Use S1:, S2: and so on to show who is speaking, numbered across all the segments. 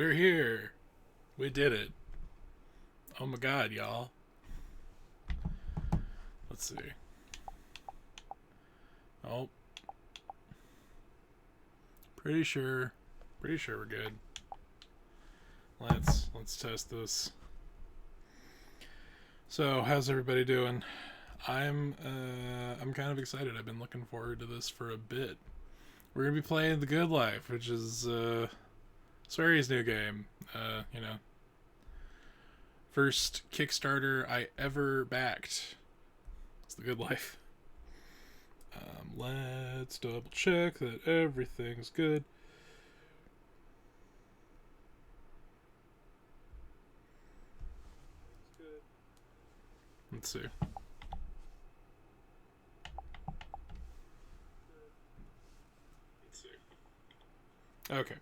S1: We're here. We did it. Oh my god, y'all. Let's see. Oh. Pretty sure we're good. Let's test this. So, how's everybody doing? I'm kind of excited. I've been looking forward to this for a bit. We're gonna be playing The Good Life, which is Swery's new game. First Kickstarter I ever backed. It's The Good Life. Let's double check that everything's good. Let's see. Okay.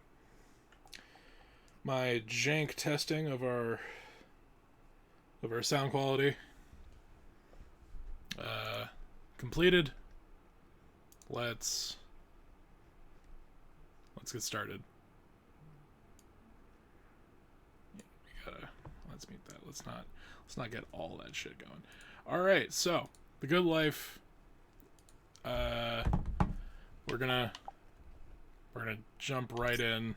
S1: My jank testing of our sound quality completed. Let's get started. Let's meet that. Let's not get all that shit going. All right, so The Good Life. We're gonna jump right in.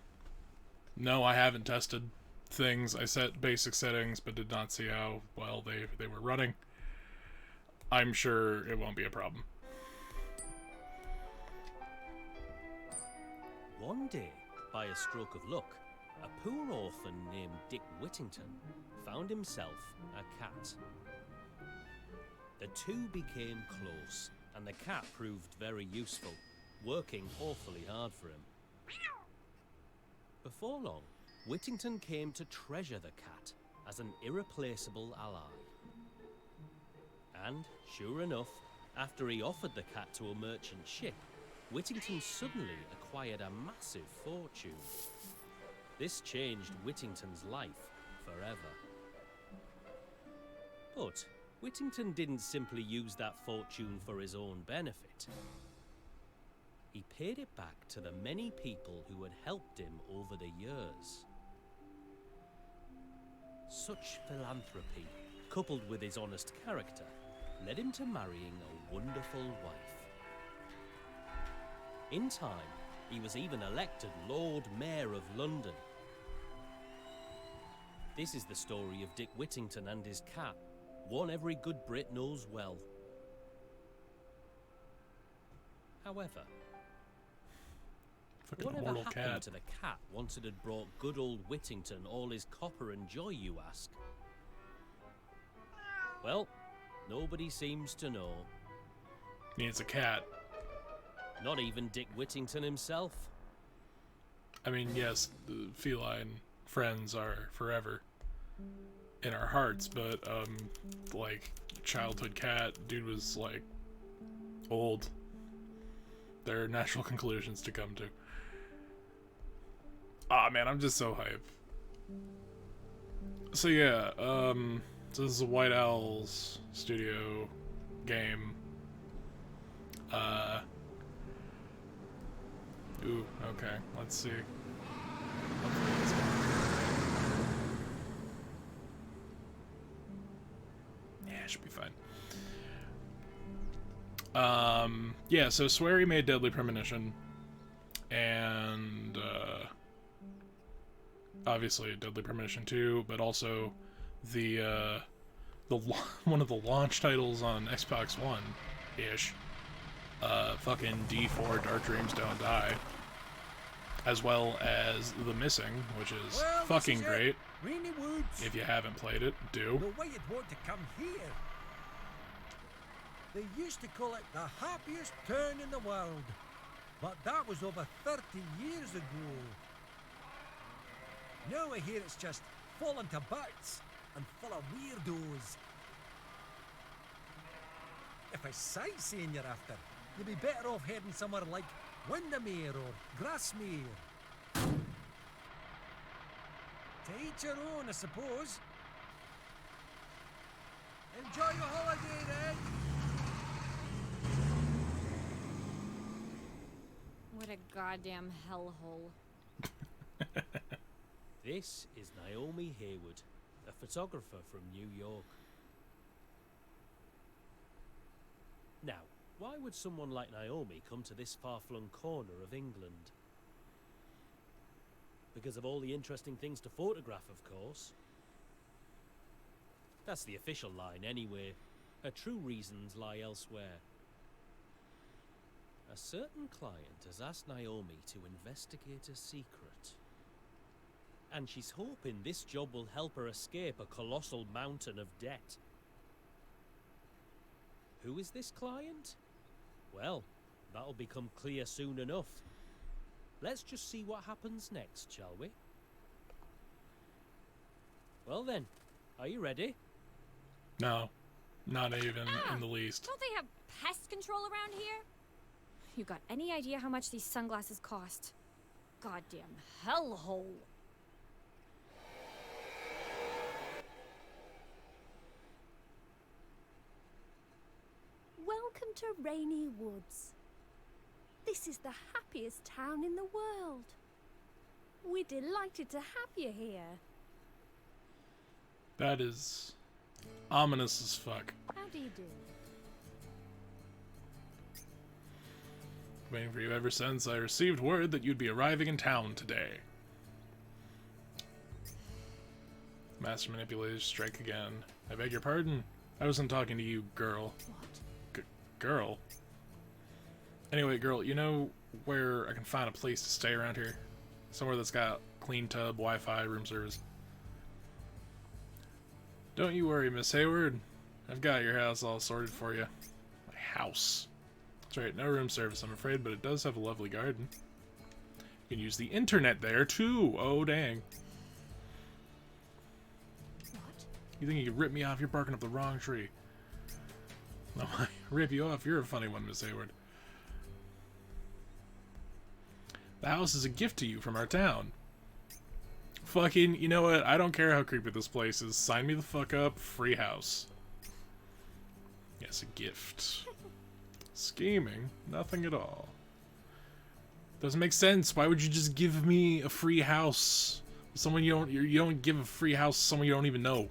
S1: No, I haven't tested things. I set basic settings, but did not see how well they were running. I'm sure it won't be a problem.
S2: One day, by a stroke of luck, a poor orphan named Dick Whittington found himself a cat. The two became close, and the cat proved very useful, working awfully hard for him. Before long, Whittington came to treasure the cat as an irreplaceable ally. And, sure enough, after he offered the cat to a merchant ship, Whittington suddenly acquired a massive fortune. This changed Whittington's life forever. But Whittington didn't simply use that fortune for his own benefit. He paid it back to the many people who had helped him over the years. Such philanthropy, coupled with his honest character, led him to marrying a wonderful wife. In time, he was even elected Lord Mayor of London. This is the story of Dick Whittington and his cat, one every good Brit knows well. However, whatever happened to the cat once it had brought good old Whittington all his copper and joy, you ask? Well, nobody seems to know.
S1: It's a cat.
S2: Not even Dick Whittington himself.
S1: I mean, yes, the feline friends are forever in our hearts, but, like, childhood cat, dude was, like, old. There are natural conclusions to come to. Ah, man, I'm just so hype. So, yeah, so this is a White Owl's studio game. Ooh, okay, let's see. Hopefully it's going. Yeah, it should be fine. Yeah, so Swery made Deadly Premonition, and, obviously Deadly Premonition 2, but also the one of the launch titles on Xbox One-ish, fucking D4 Dark Dreams Don't Die, as well as The Missing, which is fucking great. If you haven't played it, do.
S3: No way you'd want to come here. They used to call it the happiest town in the world, but that was over 30 years ago. Now I hear it's just fallen to bits and full of weirdos. If it's sightseeing you're after, you'd be better off heading somewhere like Windermere or Grasmere. To each your own, I suppose. Enjoy your holiday, then.
S4: What a goddamn hellhole.
S2: This is Naomi Hayward, a photographer from New York. Now, why would someone like Naomi come to this far-flung corner of England? Because of all the interesting things to photograph, of course. That's the official line anyway. Her true reasons lie elsewhere. A certain client has asked Naomi to investigate a secret. And she's hoping this job will help her escape a colossal mountain of debt. Who is this client? Well, that'll become clear soon enough. Let's just see what happens next, shall we? Well then, are you ready?
S1: No, not even in the least.
S4: Don't they have pest control around here? You got any idea how much these sunglasses cost? Goddamn hellhole.
S5: Welcome to Rainy Woods. This is the happiest town in the world. We're delighted to have you here.
S1: That is ominous as fuck.
S5: How do you do?
S1: Waiting for you ever since I received word that you'd be arriving in town today. Master manipulators strike again. I beg your pardon? I wasn't talking to you, girl.
S5: What?
S1: Girl? Anyway, girl, you know where I can find a place to stay around here? Somewhere that's got clean tub, Wi-Fi, room service. Don't you worry, Miss Hayward. I've got your house all sorted for you. My house. That's right, no room service, I'm afraid, but it does have a lovely garden. You can use the internet there, too. Oh, dang.
S5: What?
S1: You think you could rip me off? You're barking up the wrong tree. No, I rip you off. You're a funny one, Miss Hayward. The house is a gift to you from our town. Fucking, you know what? I don't care how creepy this place is. Sign me the fuck up. Free house. Yes, a gift. Scheming? Nothing at all. Doesn't make sense. Why would you just give me a free house? Someone you don't give a free house to someone you don't even know.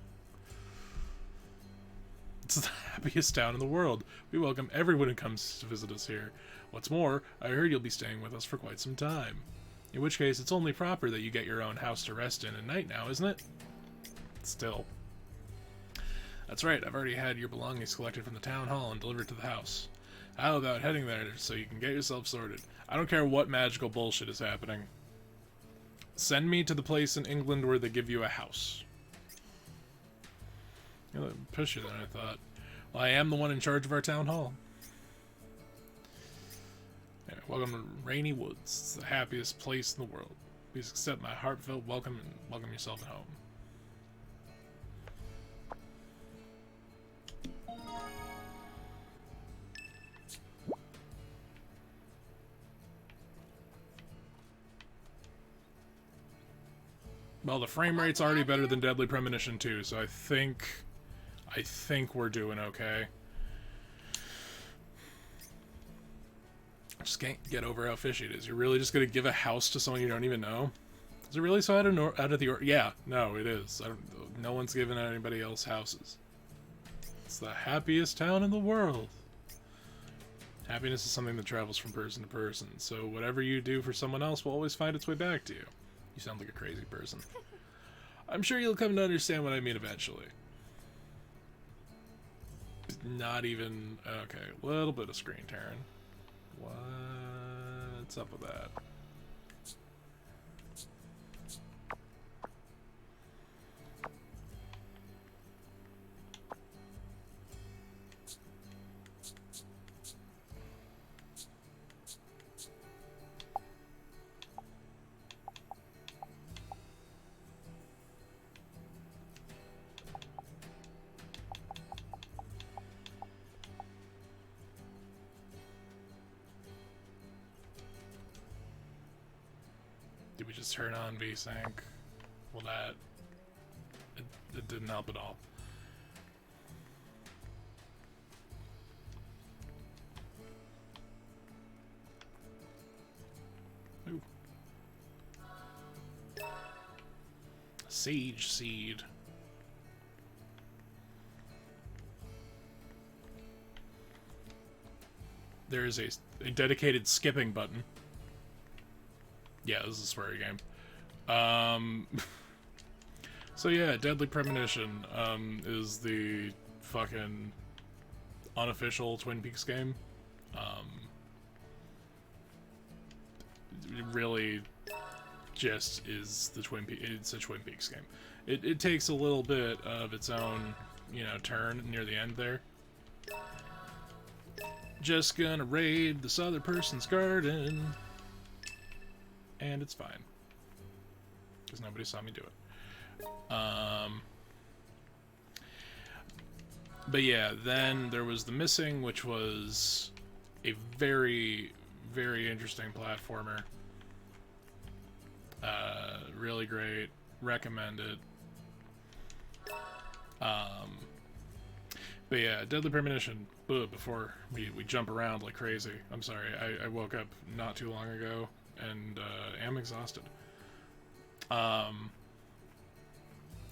S1: It's the happiest town in the world. We welcome everyone who comes to visit us here. What's more, I heard you'll be staying with us for quite some time. In which case, it's only proper that you get your own house to rest in at night now, isn't it? Still. That's right, I've already had your belongings collected from the town hall and delivered to the house. How about heading there so you can get yourself sorted? I don't care what magical bullshit is happening. Send me to the place in England where they give you a house. You're a little pushier than I thought. Well, I am the one in charge of our town hall. Anyway, welcome to Rainy Woods. It's the happiest place in the world. Please accept my heartfelt welcome and welcome yourself at home. Well, the frame rate's already better than Deadly Premonition 2, so I think we're doing okay. I just can't get over how fishy it is. You're really just gonna give a house to someone you don't even know? Is it really so out of the order? Yeah, no, it is. No one's giving anybody else houses. It's the happiest town in the world. Happiness is something that travels from person to person, so whatever you do for someone else will always find its way back to you. You sound like a crazy person. I'm sure you'll come to understand what I mean eventually. Not even... Okay, a little bit of screen tearing. What's up with that? Did we just turn on VSync? Well, that... It didn't help at all. Ooh. Sage seed. There is a dedicated skipping button. Yeah, this is a sweary game. So yeah, Deadly Premonition is the fucking unofficial Twin Peaks game. It really just is the it's a Twin Peaks game. It takes a little bit of its own, you know, turn near the end there. Just gonna raid this other person's garden. And it's fine. Because nobody saw me do it. But yeah, then there was The Missing, which was a very, very interesting platformer. Really great. Recommend it. But yeah, Deadly Premonition. Before we jump around like crazy. I'm sorry, I woke up not too long ago and am exhausted.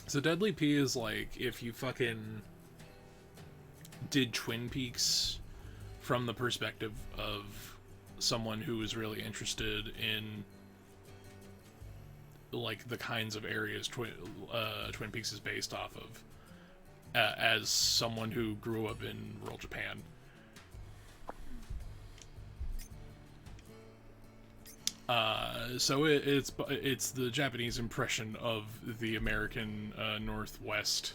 S1: So Deadly P is like if you fucking did Twin Peaks from the perspective of someone who is really interested in like the kinds of areas Twin Peaks is based off of, as someone who grew up in rural Japan. So it's the Japanese impression of the American Northwest,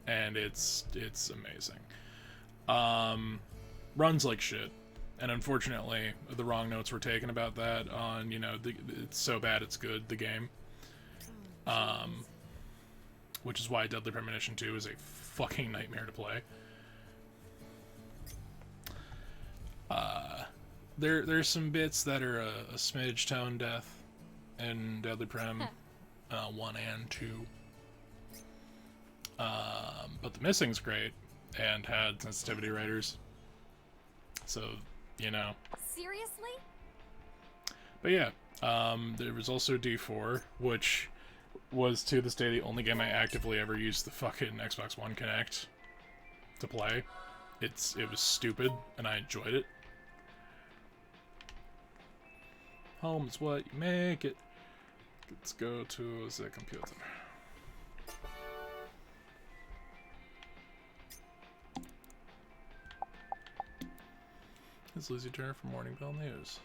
S1: and it's amazing. Runs like shit, and unfortunately the wrong notes were taken about that on, you know, it's so bad it's good, the game. Which is why Deadly Premonition 2 is a fucking nightmare to play. There's some bits that are a smidge tone deaf in Deadly Prem 1 and 2. But The Missing's great and had sensitivity writers. So, you know.
S4: Seriously?
S1: But yeah, there was also D4, which was to this day the only game I actively ever used the fucking Xbox One Connect to play. It was stupid, and I enjoyed it. Home is what you make it. Let's go to the computer. It's Lucy Turner from Morning Bell News.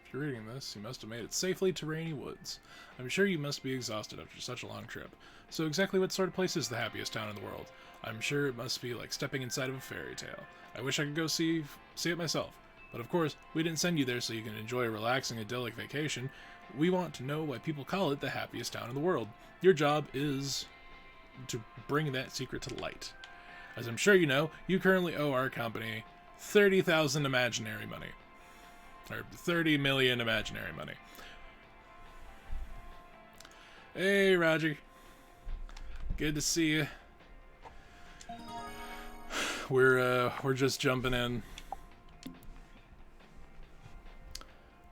S1: If you're reading this, you must have made it safely to Rainy Woods. I'm sure you must be exhausted after such a long trip. So exactly what sort of place is the happiest town in the world? I'm sure it must be like stepping inside of a fairy tale. I wish I could go see it myself. But of course, we didn't send you there so you can enjoy a relaxing, idyllic vacation. We want to know why people call it the happiest town in the world. Your job is to bring that secret to light. As I'm sure you know, you currently owe our company 30,000 imaginary money. Or 30 million imaginary money. Hey, Roger. Good to see you. We're just jumping in.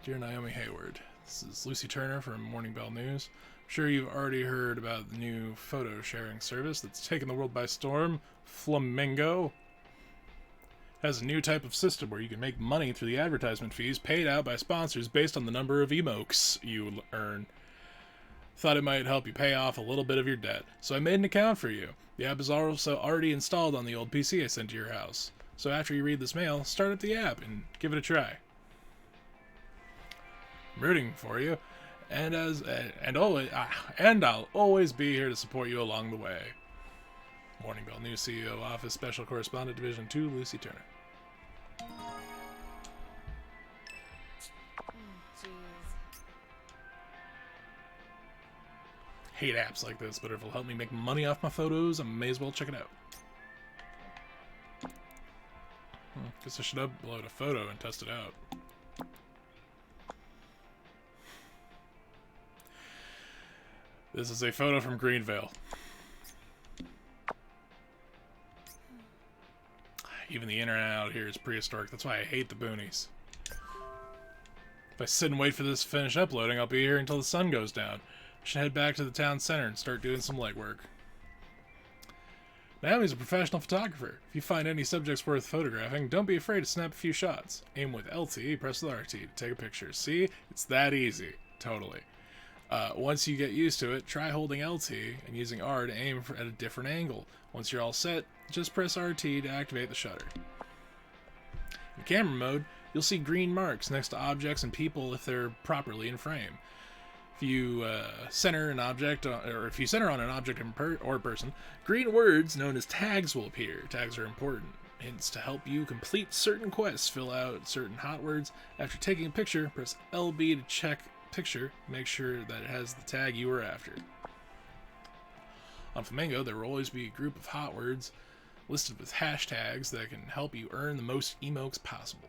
S1: Dear Naomi Hayward, this is Lucy Turner from Morning Bell News. I'm sure you've already heard about the new photo sharing service that's taken the world by storm, Flamingo. Has a new type of system where you can make money through the advertisement fees paid out by sponsors based on the number of emojis you earn. Thought it might help you pay off a little bit of your debt, so I made an account for you. The app is also already installed on the old PC I sent to your house. So after you read this mail, start up the app and give it a try. I'm rooting for you, and I'll always be here to support you along the way. Morning Bell News CEO Office Special Correspondent Division 2, Lucy Turner.
S4: Jeez.
S1: Hate apps like this, but if it'll help me make money off my photos, I may as well check it out. Guess I should upload a photo and test it out. This is a photo from Greenvale. Even the internet out here is prehistoric. That's why I hate the boonies. If I sit and wait for this to finish uploading, I'll be here until the sun goes down. should head back to the town center and start doing some legwork. Naomi's a professional photographer. If you find any subjects worth photographing, don't be afraid to snap a few shots. Aim with LT, press with RT to take a picture. See? It's that easy. Totally. Once you get used to it, try holding LT and using R to aim at a different angle. Once you're all set, just press RT to activate the shutter. In camera mode, you'll see green marks next to objects and people if they're properly in frame. If you center an object, or if you center on an object or person, green words known as tags will appear. Tags are important hints to help you complete certain quests, fill out certain hot words. After taking a picture, press LB to check picture, make sure that it has the tag you were after. On Flamingo, there will always be a group of hot words listed with hashtags that can help you earn the most emotes possible.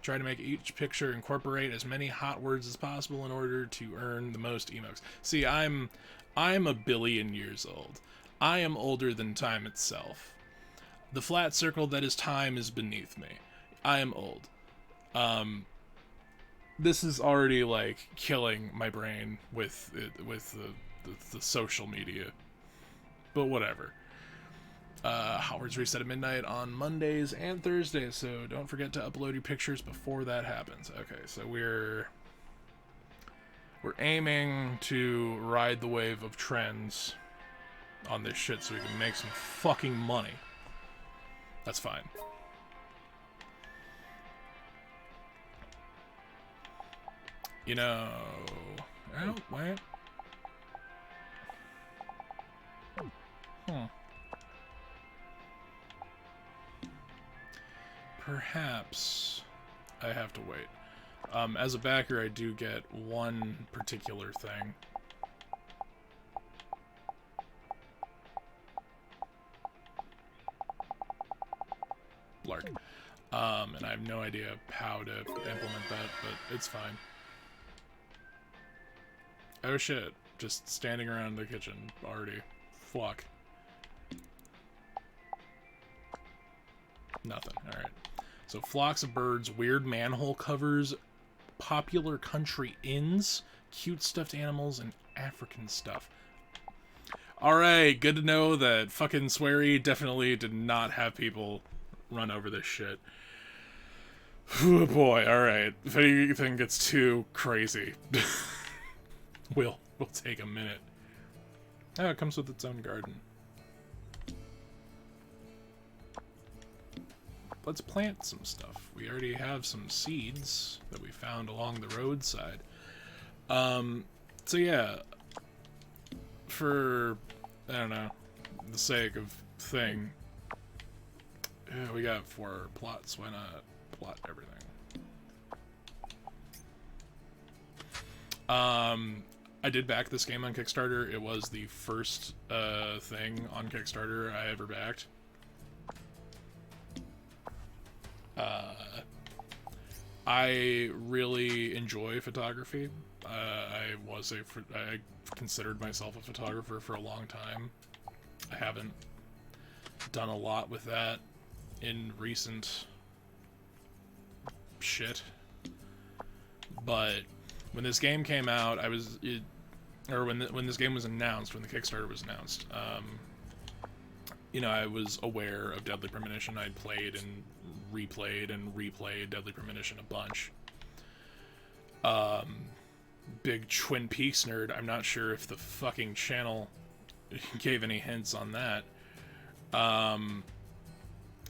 S1: Try to make each picture incorporate as many hot words as possible in order to earn the most emotes. See, I'm a billion years old. I am older than time itself. The flat circle that is time is beneath me. I am old. This is already like killing my brain with the social media. But whatever. Howard's reset at midnight on Mondays and Thursdays, so don't forget to upload your pictures before that happens. Okay, so we're aiming to ride the wave of trends on this shit so we can make some fucking money. That's fine. You know... Oh, wait. Perhaps I have to wait. As a backer, I do get one particular thing. Lark. And I have no idea how to implement that, but it's fine. Oh shit. Just standing around the kitchen already. Fuck. Nothing. Alright. So, flocks of birds, weird manhole covers, popular country inns, cute stuffed animals, and African stuff. Alright, good to know that fucking Swery definitely did not have people run over this shit. Oh boy, alright. If anything gets too crazy, we'll take a minute. Oh, it comes with its own garden. Let's plant some stuff. We already have some seeds that we found along the roadside. So yeah, for, I don't know, the sake of thing, yeah, we got 4 plots. Why not plot everything? I did back this game on Kickstarter. It was the first thing on Kickstarter I ever backed. I really enjoy photography. I considered myself a photographer for a long time. I haven't done a lot with that in recent shit. But when this game came out, when this game was announced, when the Kickstarter was announced, you know, I was aware of Deadly Premonition. I'd played and replayed Deadly Premonition a bunch. Big Twin Peaks nerd. I'm not sure if the fucking channel gave any hints on that.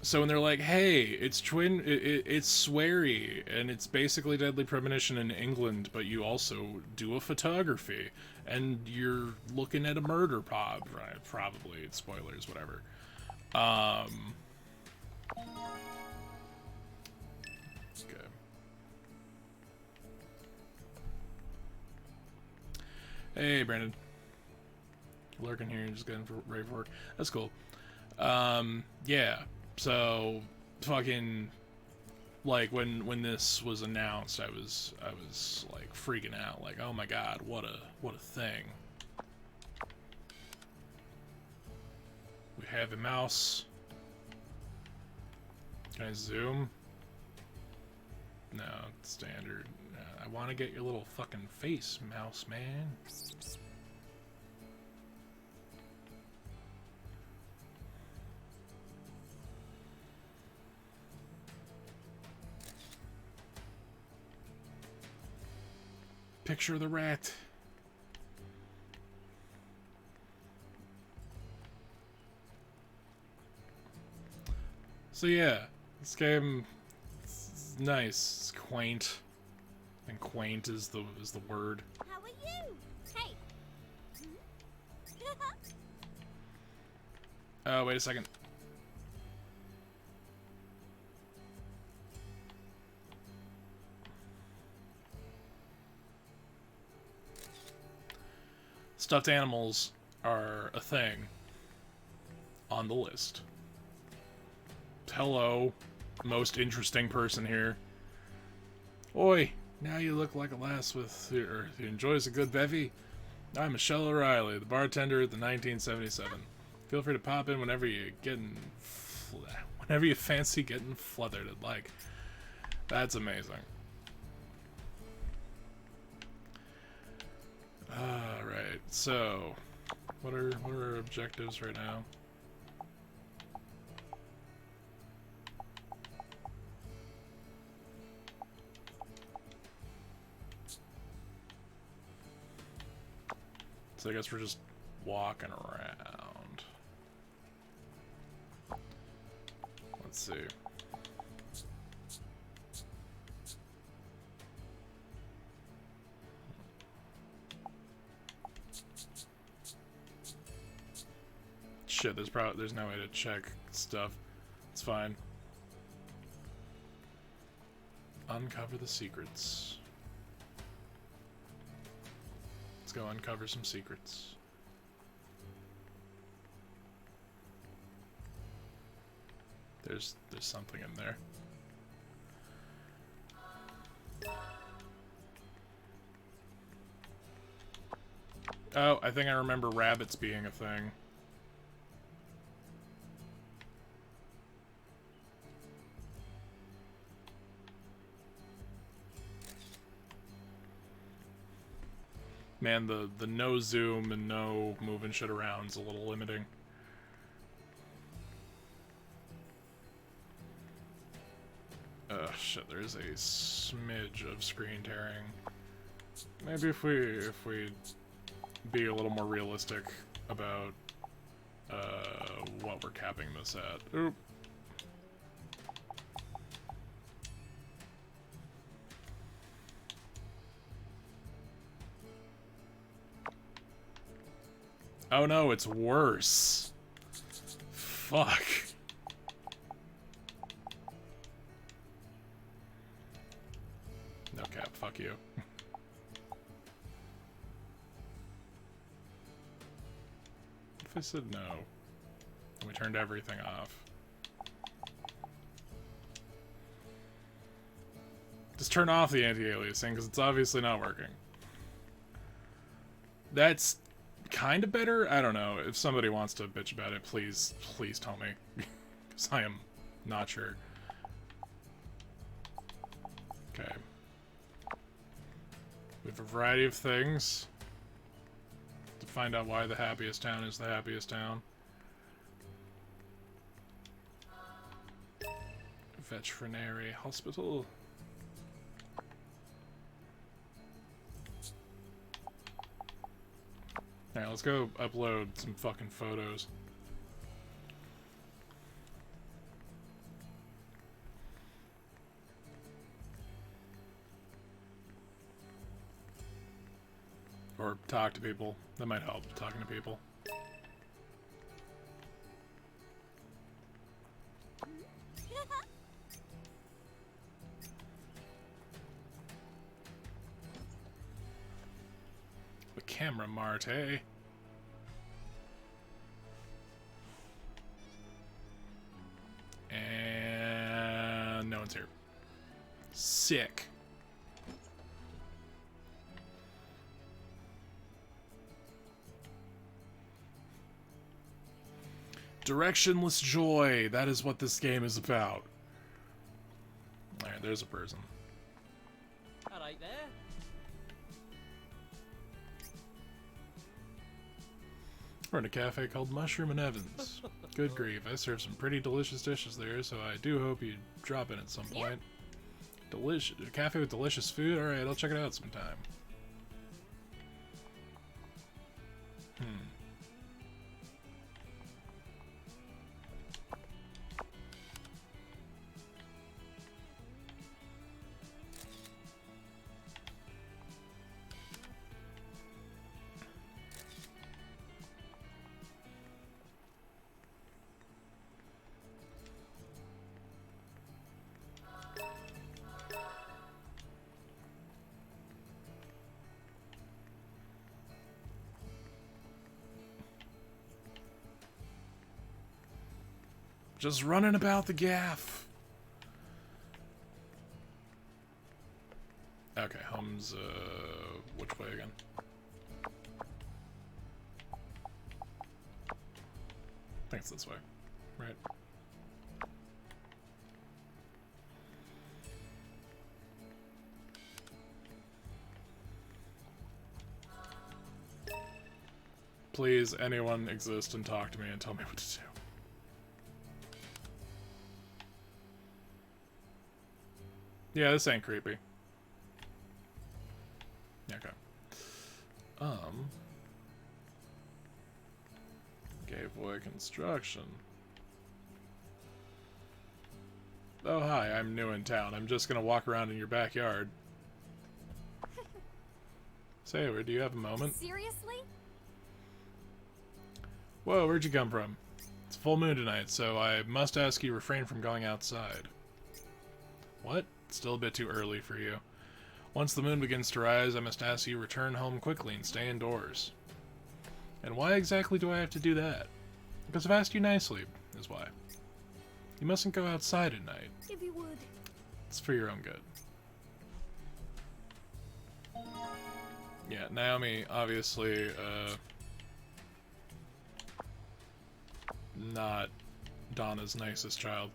S1: So when they're like, hey, it's Swery, and it's basically Deadly Premonition in England, but you also do a photography, and you're looking at a murder right? Probably. It's spoilers, whatever. Okay. Hey, Brandon. Lurking here, just getting ready for work. That's cool. Yeah. So, fucking, like, when this was announced, I was like freaking out, like, oh my god, what a thing. We have a mouse. Can I zoom? No, it's standard. I want to get your little fucking face, mouse man. picture of the rat. So yeah, this game is nice. It's quaint. And quaint is the word.
S5: How are you? Hey.
S1: Oh, wait a second. Stuffed animals are a thing on the list. Hello, most interesting person here. Oi, now you look like a lass who enjoys a good bevy. I'm Michelle O'Reilly, the bartender at the 1977. Feel free to pop in whenever you fancy getting fluthered. Like, that's amazing. Alright, so what are our objectives right now? So I guess we're just walking around. Let's see. Shit, there's no way to check stuff. It's fine. Uncover the secrets. Let's go uncover some secrets. There's something in there. Oh, I think I remember rabbits being a thing. Man, the no zoom and no moving shit around is a little limiting. Shit, there is a smidge of screen tearing. Maybe if we be a little more realistic about what we're capping this at. Oop. Oh no, it's worse. Fuck. No cap, fuck you. If I said no, and we turned everything off. Just turn off the anti-aliasing, because it's obviously not working. That's kind of better? I don't know. If somebody wants to bitch about it, please tell me. Because I am not sure. Okay. We have a variety of things to find out why the happiest town is the happiest town. Veterinary hospital. Alright, let's go upload some fucking photos. Or talk to people. That might help, talking to people. The camera mart, eh? And no one's here. Sick. Directionless joy. That is what this game is about. Alright, there's a person.
S2: Alright there.
S1: We're in a cafe called Mushroom and Evans. Good grief, I serve some pretty delicious dishes there, so I do hope you drop in at some point. Delicious. A cafe with delicious food? Alright, I'll check it out sometime. Just running about the gaff. Okay, home's, which way again? I think it's this way, right? Please, anyone exist and talk to me and tell me what to do. Yeah, this ain't creepy. Okay. Gateway construction. Oh, hi, I'm new in town. I'm just gonna walk around in your backyard. Sailor, do you have a moment?
S4: Seriously?
S1: Whoa, where'd you come from? It's full moon tonight, so I must ask you refrain from going outside. What? Still a bit too early for you. Once the moon begins to rise, I must ask you return home quickly and stay indoors. And why exactly do I have to do that? Because I've asked you nicely, is why. You mustn't go outside at night.
S5: If you would.
S1: It's for your own good. Yeah, Naomi, obviously, not Donna's nicest child.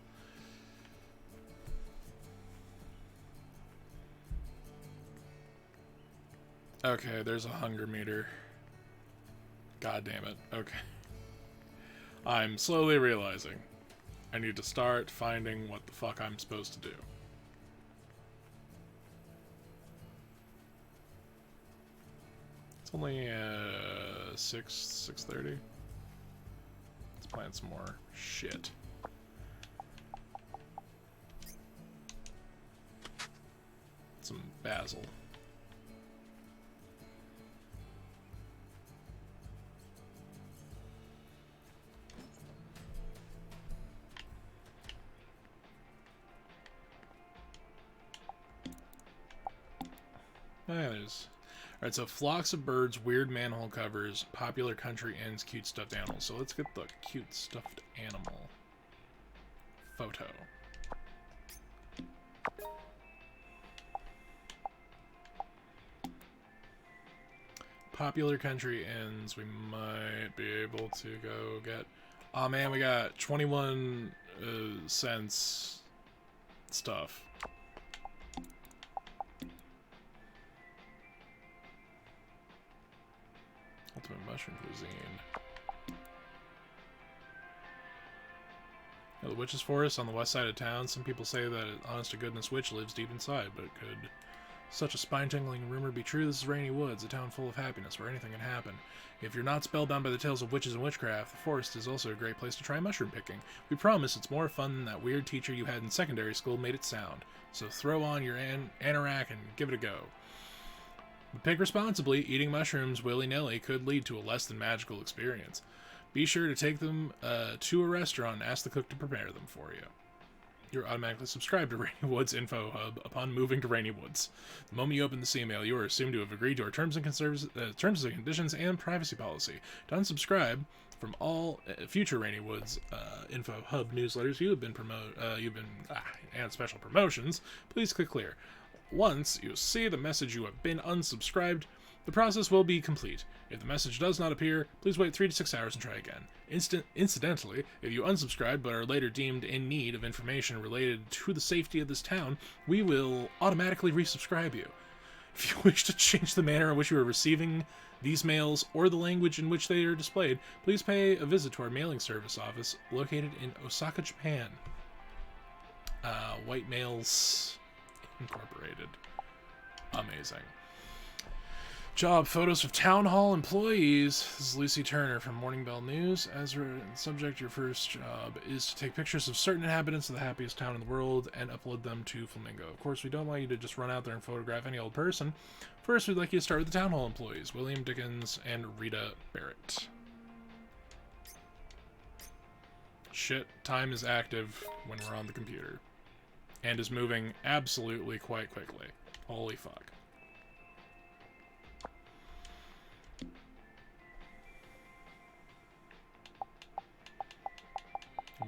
S1: Okay, there's a hunger meter. God damn it. Okay. I'm slowly realizing I need to start finding what the fuck I'm supposed to do. It's only 6:30. Let's plant some more shit. Some basil. Oh, yeah, there's... Alright, so flocks of birds, weird manhole covers, popular country inns, cute stuffed animals. So let's get the cute stuffed animal photo. Popular country inns we might be able to go get. Oh man, we got 21 cents stuff. Ultimate mushroom cuisine. Now, the witch's forest on the west side of town. Some people say that an honest-to-goodness witch lives deep inside, but could such a spine-tingling rumor be true? This is Rainy Woods, a town full of happiness where anything can happen. If you're not spellbound by the tales of witches and witchcraft, the forest is also a great place to try mushroom picking. We promise it's more fun than that weird teacher you had in secondary school made it sound. So throw on your anorak and give it a go. But pick responsibly. Eating mushrooms willy-nilly could lead to a less than magical experience. Be sure to take them to a restaurant and ask the cook to prepare them for you. You're automatically subscribed to Rainy Woods Info Hub upon moving to Rainy Woods. The moment you open this email, you are assumed to have agreed to our terms and conditions and privacy policy. To unsubscribe from all future Rainy Woods Info Hub newsletters and special promotions, please click clear. Once you see the message you have been unsubscribed, the process will be complete. If the message does not appear, please wait 3 to 6 hours and try again. Incidentally, if you unsubscribe but are later deemed in need of information related to the safety of this town, we will automatically resubscribe you. If you wish to change the manner in which you are receiving these mails or the language in which they are displayed, please pay a visit to our mailing service office located in Osaka, Japan. White Mails Incorporated. Amazing. Job photos of town hall employees. This is Lucy Turner from Morning Bell News. As a subject, your first job is to take pictures of certain inhabitants of the happiest town in the world and upload them to Flamingo. Of course, we don't want you to just run out there and photograph any old person. First, we'd like you to start with the town hall employees, William Dickens and Rita Barrett. Shit, time is active when we're on the computer. And is moving absolutely quite quickly. Holy fuck.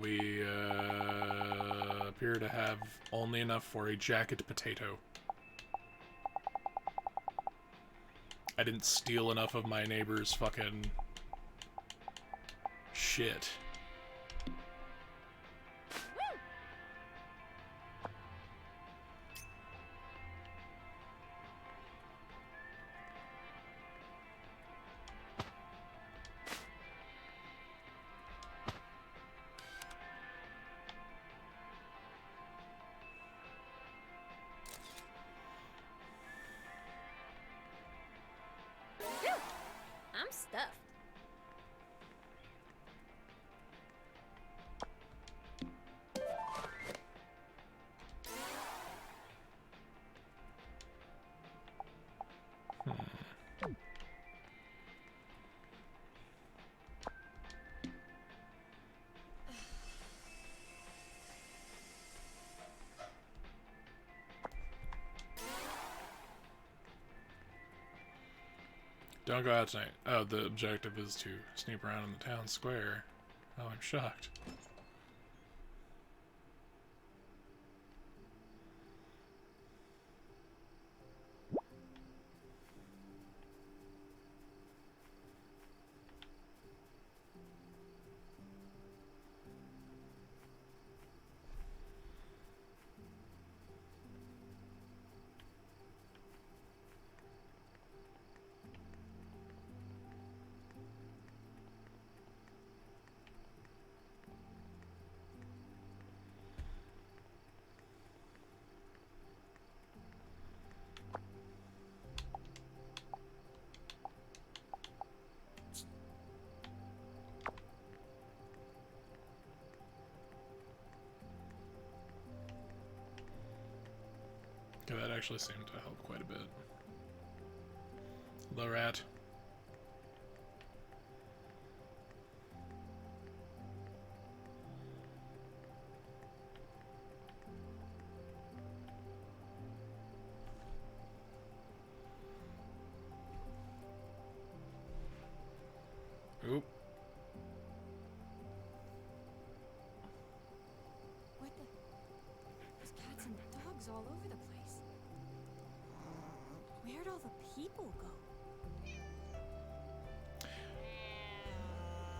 S1: We appear to have only enough for a jacket potato. I didn't steal enough of my neighbor's fucking shit.
S5: I'm stuffed.
S1: Don't go out tonight. Oh, the objective is to sneak around in the town square. Oh, I'm shocked. Okay, that actually seemed to help quite a bit. Hello, rat. Oop.
S4: What the? There's cats and dogs all over the place. Where'd all the people go?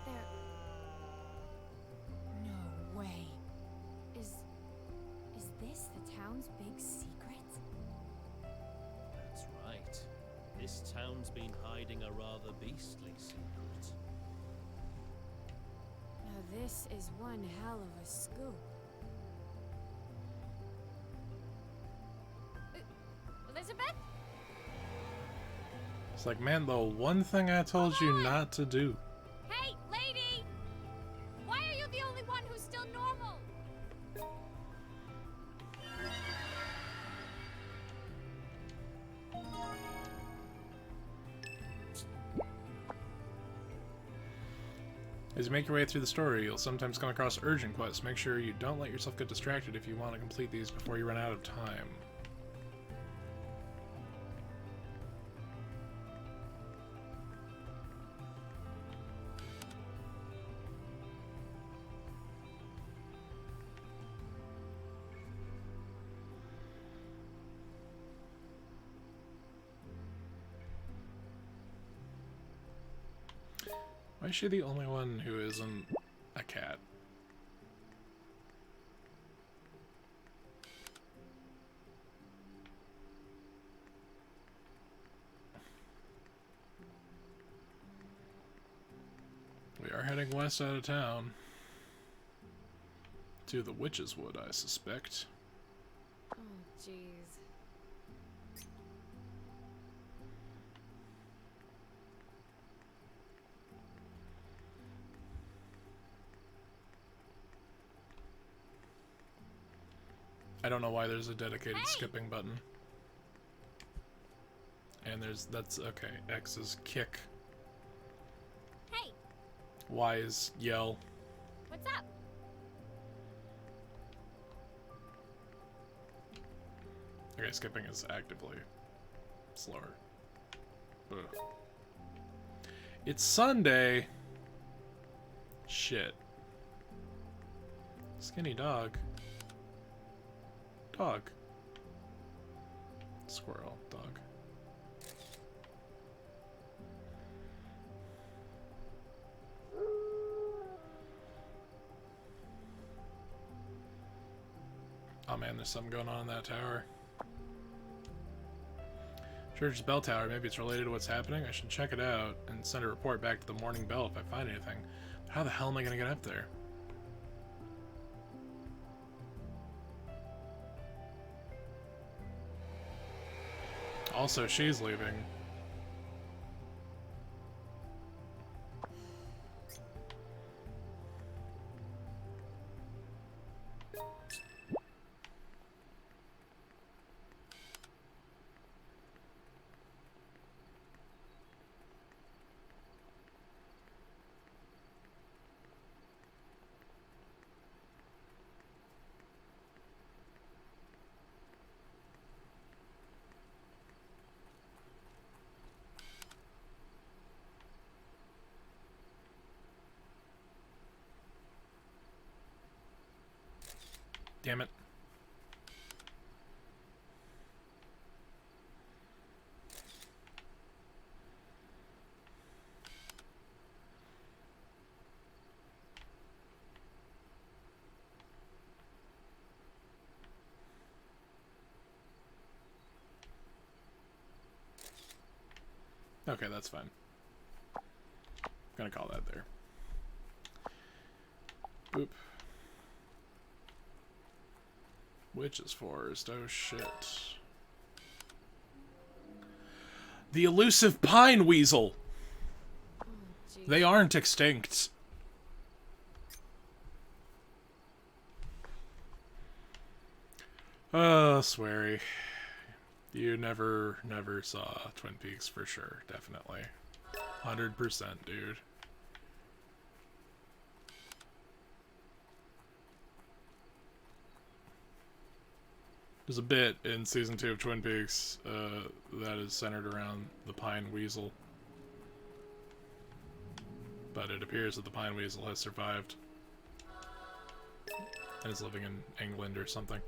S4: There. No way. Is this the town's big secret?
S2: That's right. This town's been hiding a rather beastly secret.
S4: Now this is one hell of a scoop. Elizabeth?
S1: It's like, man, the one thing I told you not to do.
S4: Hey, lady! Why are you the only one who's still normal?
S1: As you make your way through the story, you'll sometimes come across urgent quests. Make sure you don't let yourself get distracted if you want to complete these before you run out of time. Why is she the only one who isn't a cat? We are heading west out of town. To the Witch's Wood, I suspect.
S4: Oh, jeez.
S1: I don't know why there's a dedicated skipping button. And that's okay. X is kick.
S4: Hey,
S1: Y is yell.
S4: what's up?
S1: Okay, skipping is actively slower. Ugh. It's Sunday. Shit. Skinny dog. Dog. Squirrel. Dog. Oh man, there's something going on in that tower. Church's bell tower. Maybe it's related to what's happening. I should check it out and send a report back to the morning bell if I find anything. But how the hell am I gonna get up there? Also, she's leaving. Damn it. Okay, that's fine. I'm gonna call that there. Boop. Witch's Forest, oh shit. The elusive pine weasel! They aren't extinct. Oh, Sweary. You never saw Twin Peaks for sure, definitely. 100%, dude. There's a bit in season 2 of Twin Peaks that is centered around the pine weasel. But it appears that the pine weasel has survived. And is living in England or something.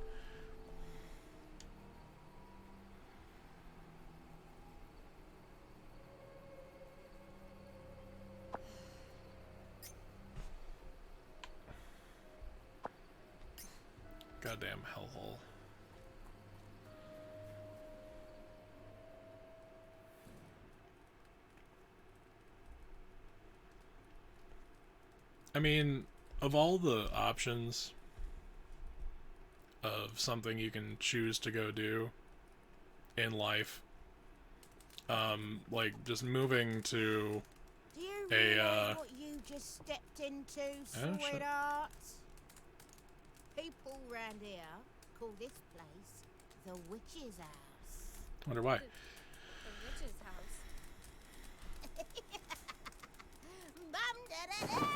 S1: Goddamn hellhole. I mean, of all the options of something you can choose to go do in life, like just moving to
S6: Do you
S1: a,
S6: realize what you just stepped into,
S1: Oh, shit.
S6: sweetheart? People round here call this place the witch's house.
S1: wonder why.
S4: The witch's house.
S6: Bum da da da!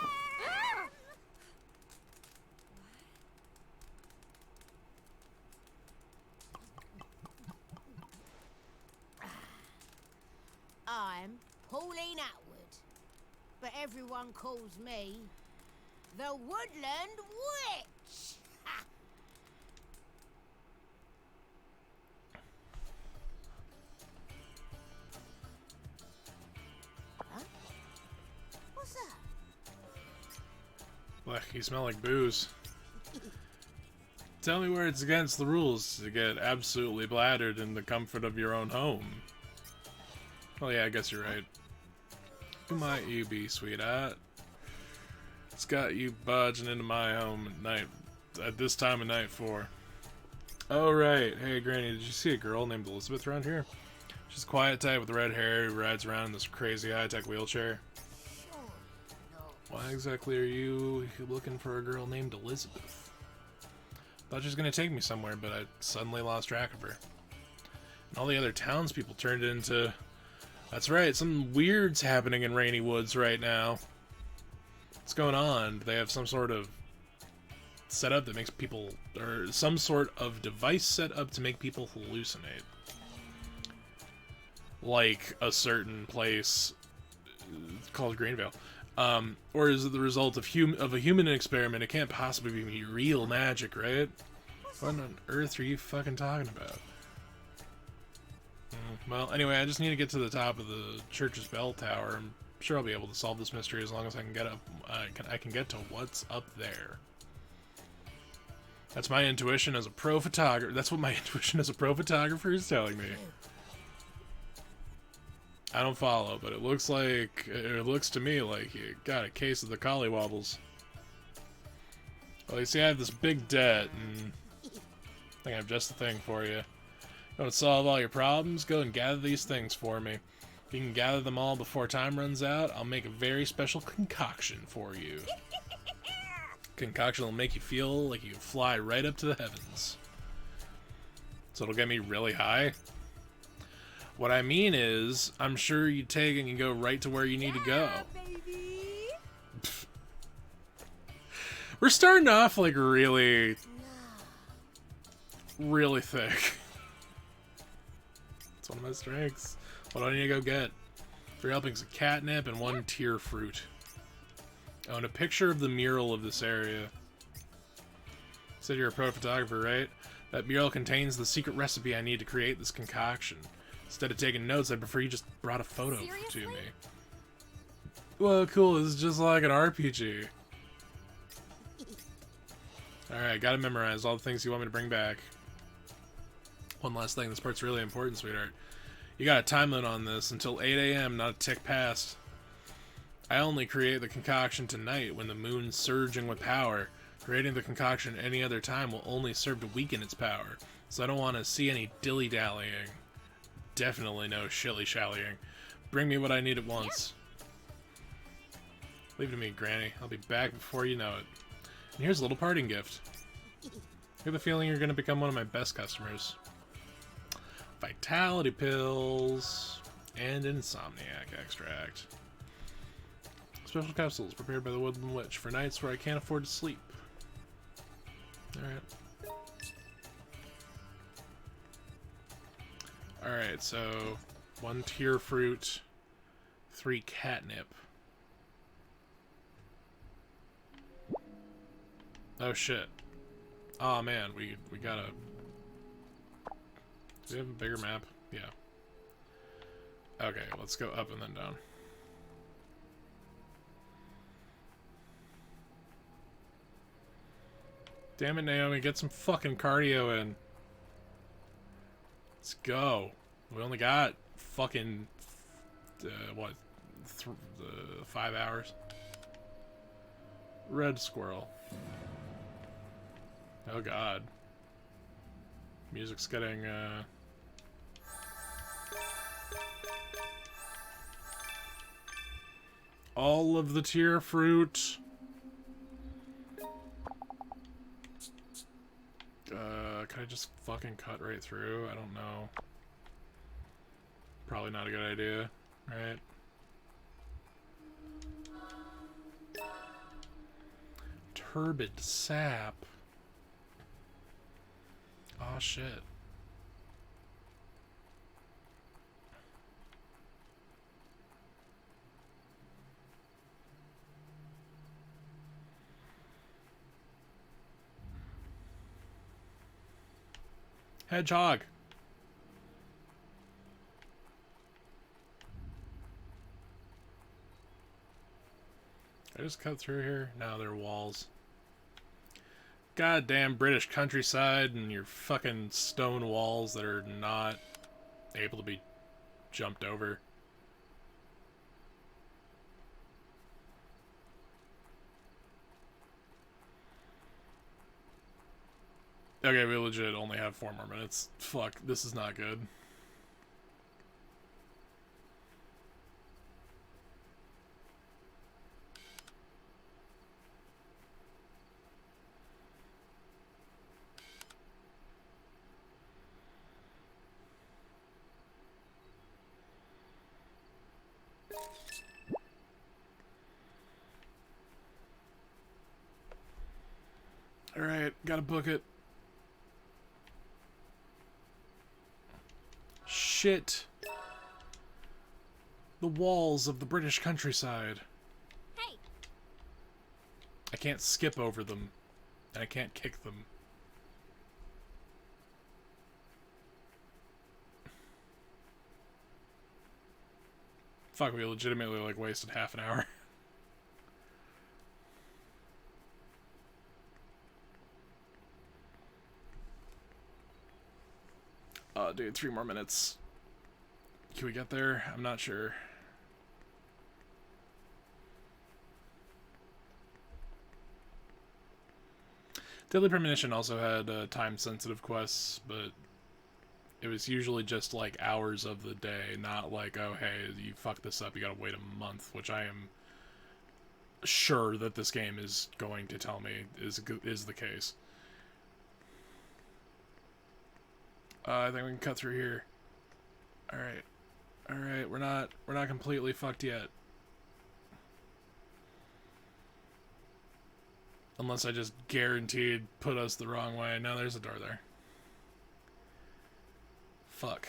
S6: I'm Pauline Atwood, but everyone calls me the Woodland Witch. Ha! Huh? What's that?
S1: Blech, you smell like booze. Tell me where it's against the rules to get absolutely bladdered in the comfort of your own home. Well, yeah, I guess you're right. Who might you be, sweetheart? It's got you barging into my home at night, at this time of night for. Oh, right. Hey, Granny, did you see a girl named Elizabeth around here? She's a quiet type with red hair who rides around in this crazy high-tech wheelchair.
S6: Sure. No.
S1: Why exactly are you looking for a girl named Elizabeth? Thought she was gonna take me somewhere, but I suddenly lost track of her. And all the other townspeople turned into... That's right, some weird's happening in Rainy Woods right now. What's going on? They have some sort of setup that makes people... Or some sort of device set up to make people hallucinate. Like a certain place called Greenvale. Or is it the result of a human experiment? It can't possibly be real magic, right? What on earth are you fucking talking about? Well, anyway, I just need to get to the top of the church's bell tower. I'm sure I'll be able to solve this mystery as long as I can get up. I can get to what's up there. That's my intuition as a pro photographer. That's what my intuition as a pro photographer is telling me. I don't follow, but it looks to me like you got a case of the collywobbles. Well, you see, I have this big debt, and I think I have just the thing for you. You want to solve all your problems? Go and gather these things for me. If you can gather them all before time runs out, I'll make a very special concoction for you. Concoction will make you feel like you can fly right up to the heavens. So it'll get me really high? What I mean is, I'm sure you take and you go right to where you need to go. We're starting off like really thick. It's one of my strengths. What do I need to go get? 3 helpings of catnip and 1 tear fruit. Oh, and a picture of the mural of this area. Said you're a pro photographer, right? That mural contains the secret recipe I need to create this concoction. Instead of taking notes, I prefer you just brought a photo to me. Well, cool. This is just like an RPG. Alright, gotta memorize all the things you want me to bring back. One last thing. This part's really important, sweetheart. You got a time limit on this until 8 a.m., not a tick past. I only create the concoction tonight when the moon's surging with power. Creating the concoction any other time will only serve to weaken its power. So I don't want to see any dilly-dallying. Definitely no shilly-shallying. Bring me what I need at once. Leave it to me, Granny. I'll be back before you know it. And here's a little parting gift. I have the feeling you're going to become one of my best customers. Vitality pills and insomniac extract. Special capsules prepared by the Woodland Witch for nights where I can't afford to sleep. Alright. Alright, so 1 tear fruit, 3 catnip. Oh shit. Oh man, we gotta... Do we have a bigger map? Yeah. Okay, let's go up and then down. Damn it, Naomi, get some fucking cardio in. Let's go. We only got fucking, what, 5 hours? Red squirrel. Oh god. Music's getting, all of the tear fruit. Can I just fucking cut right through? I don't know. Probably not a good idea, right? Turbid sap. Aw, shit. Hedgehog. I just cut through here? No, they're walls. Goddamn British countryside and your fucking stone walls that are not able to be jumped over. Okay, we legit only have 4 more minutes. Fuck, this is not good. Alright, gotta book it. Shit. The walls of the British countryside.
S4: Hey,
S1: I can't skip over them. And I can't kick them. Fuck, we legitimately, like, wasted half an hour. Dude, 3 more minutes. Can we get there? I'm not sure. Deadly Premonition also had time-sensitive quests, but it was usually just, like, hours of the day, not like, oh, hey, you fucked this up, you gotta wait a month, which I am sure that this game is going to tell me is the case. I think we can cut through here. Alright. Alright, we're not completely fucked yet. Unless I just guaranteed put us the wrong way. No, there's a door there. Fuck.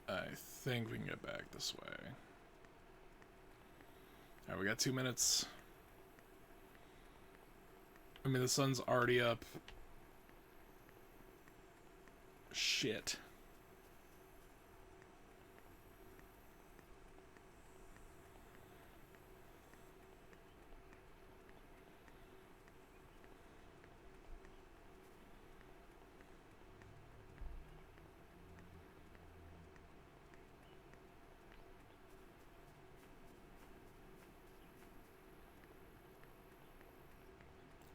S1: I think we can get back this way. Alright, we got 2 minutes. I mean, the sun's already up. Shit.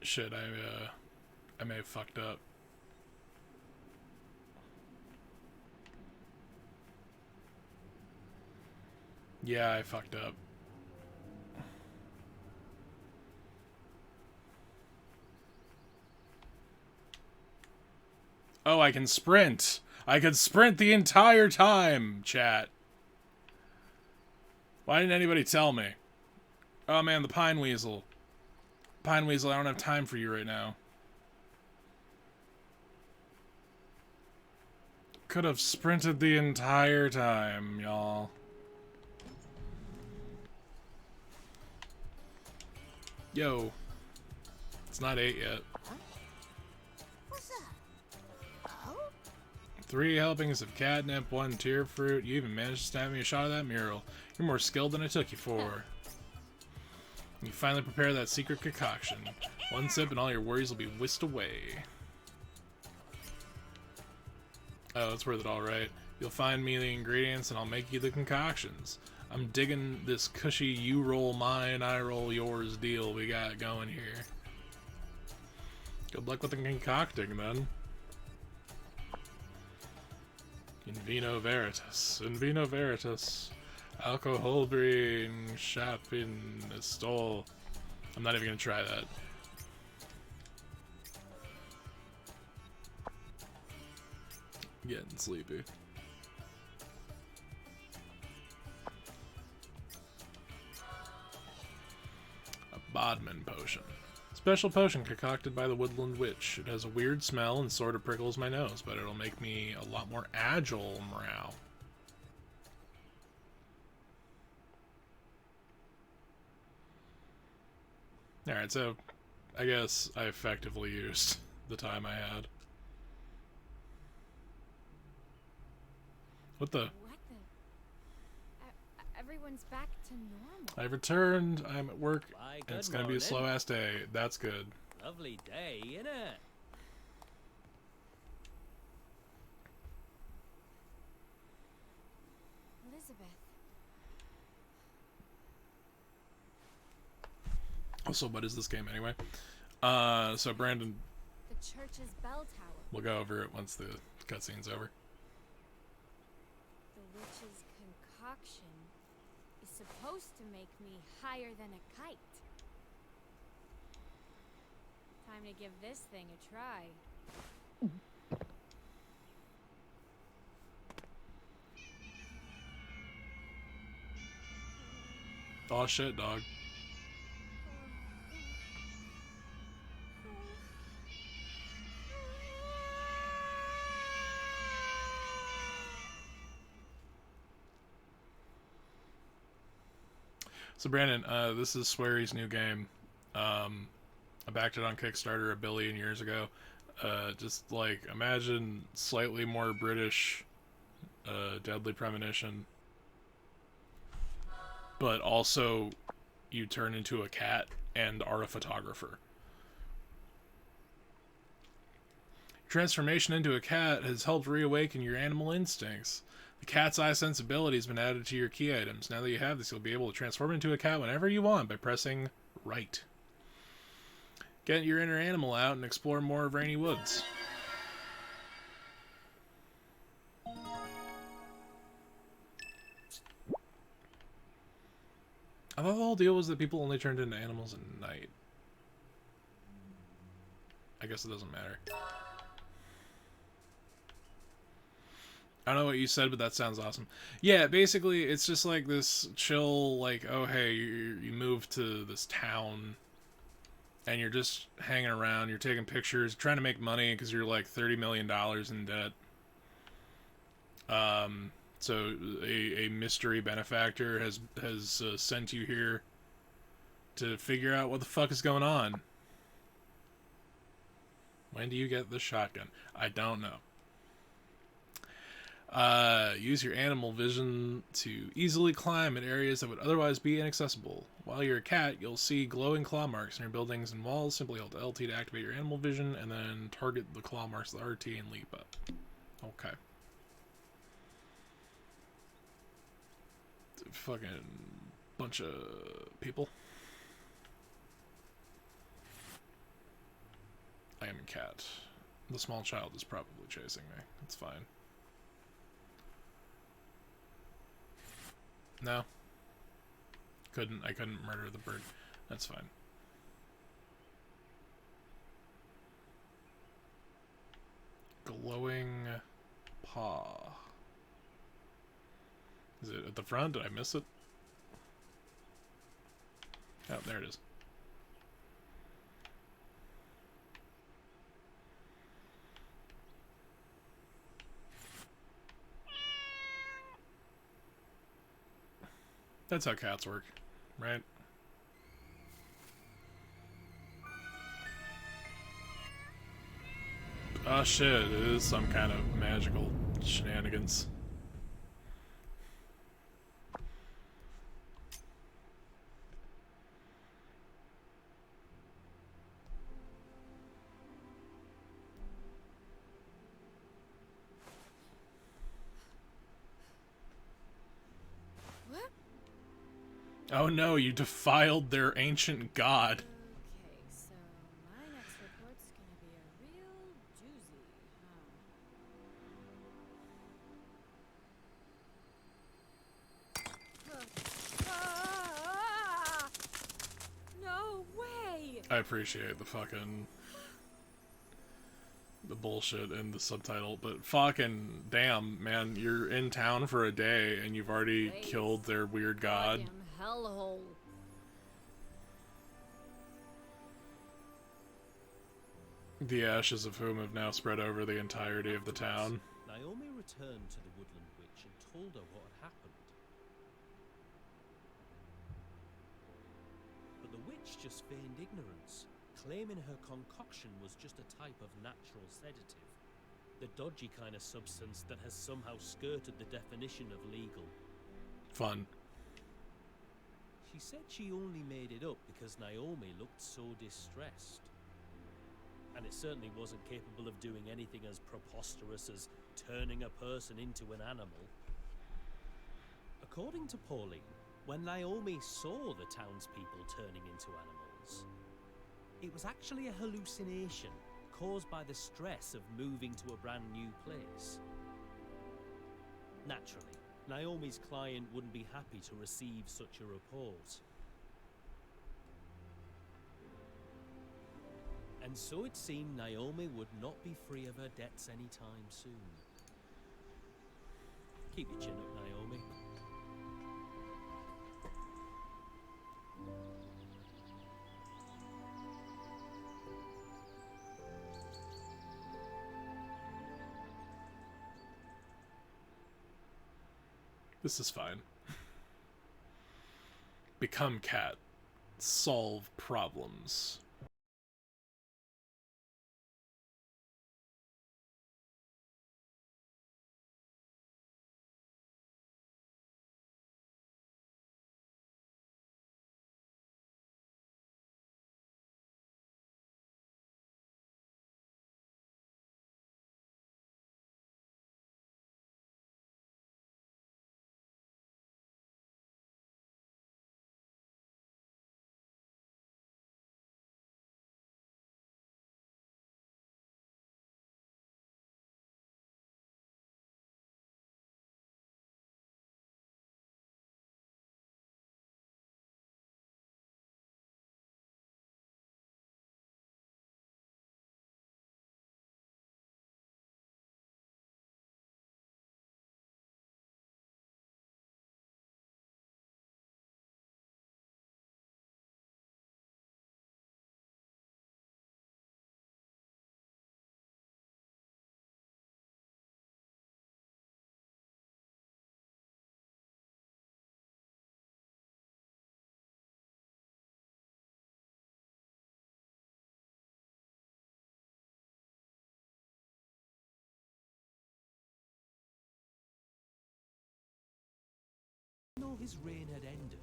S1: Shit, I may have fucked up. Yeah, I fucked up. Oh, I can sprint! I could sprint the entire time, chat. Why didn't anybody tell me? Oh man, the Pine Weasel. Pine Weasel, I don't have time for you right now. Could have sprinted the entire time, y'all. Yo. It's not 8 yet.
S6: What's that? Oh?
S1: 3 helpings of catnip, 1 tear fruit. You even managed to snap me a shot of that mural. You're more skilled than I took you for. You finally prepare that secret concoction. 1 sip and all your worries will be whisked away. Oh, it's worth it all right. You'll find me the ingredients and I'll make you the concoctions. I'm digging this cushy you roll mine, I roll yours deal we got going here. Good luck with the concocting, then. In vino veritas. In vino veritas. Alcohol bring shop in the stall. I'm not even gonna try that. I'm getting sleepy. A Bodman potion. Special potion concocted by the Woodland Witch. It has a weird smell and sort of prickles my nose, but it'll make me a lot more agile, morale. Alright, so I guess I effectively used the time I had. What the?
S4: what the? Everyone's back to normal.
S1: I've returned. I'm at work,
S2: Why,
S1: and it's
S2: good
S1: gonna be a
S2: morning.
S1: slow-ass day. That's good.
S2: Lovely day, innit?
S4: Elizabeth.
S1: Also, what is this game anyway? So Brandon,
S4: The church's bell tower.
S1: We'll go over it once the cutscene's over.
S4: The witch's concoction is supposed to make me higher than a kite. Time to give this thing a try.
S1: Oh shit, dog. So Brandon, this is Swery's new game. I backed it on Kickstarter a billion years ago. Just like imagine slightly more British, Deadly Premonition, but also you turn into a cat and are a photographer. Transformation into a cat has helped reawaken your animal instincts. The cat's eye sensibility has been added to your key items. Now that you have this, you'll be able to transform into a cat whenever you want by pressing right. Get your inner animal out and explore more of Rainy Woods. I thought the whole deal was that people only turned into animals at night. I guess it doesn't matter. I don't know what you said, but that sounds awesome. Yeah, basically, it's just like this chill, like, oh, hey, you moved to this town, and you're just hanging around, you're taking pictures, trying to make money, because you're like $30 million in debt. So a mystery benefactor has sent you here to figure out what the fuck is going on. When do you get the shotgun? I don't know. Use your animal vision to easily climb in areas that would otherwise be inaccessible. While you're a cat, you'll see glowing claw marks in your buildings and walls. Simply hold LT to activate your animal vision, and then target the claw marks with RT and leap up. Okay. Fucking bunch of people. I am a cat. The small child is probably chasing me. It's fine. No. I couldn't murder the bird. That's fine. Glowing paw. Is it at the front? Did I miss it? Oh, there it is. That's how cats work, right? Oh shit, it is some kind of magical shenanigans.
S4: What?
S1: Oh no, you defiled their ancient god.
S4: Okay, so my next report's gonna be a real doozy, huh? No way!
S1: I appreciate the fucking... the bullshit in the subtitle, but fucking damn, man, you're in town for a day and you've already killed their weird god.
S4: Goddamn hellhole.
S1: The ashes of whom have now spread over the entirety of the town.
S2: Naomi returned to the woodland witch and told her what had happened. But the witch just feigned ignorance, claiming her concoction was just a type of natural sedative. The dodgy kind of substance that has somehow skirted the definition of legal.
S1: Fun.
S2: She said she only made it up because Naomi looked so distressed. And it certainly wasn't capable of doing anything as preposterous as turning a person into an animal. According to Pauline, when Naomi saw the townspeople turning into animals, it was actually a hallucination caused by the stress of moving to a brand new place. Naturally, Naomi's client wouldn't be happy to receive such a report. And so it seemed Naomi would not be free of her debts anytime soon. Keep your chin up, Naomi.
S1: This is fine. Become cat. Solve problems.
S2: Though his reign had ended,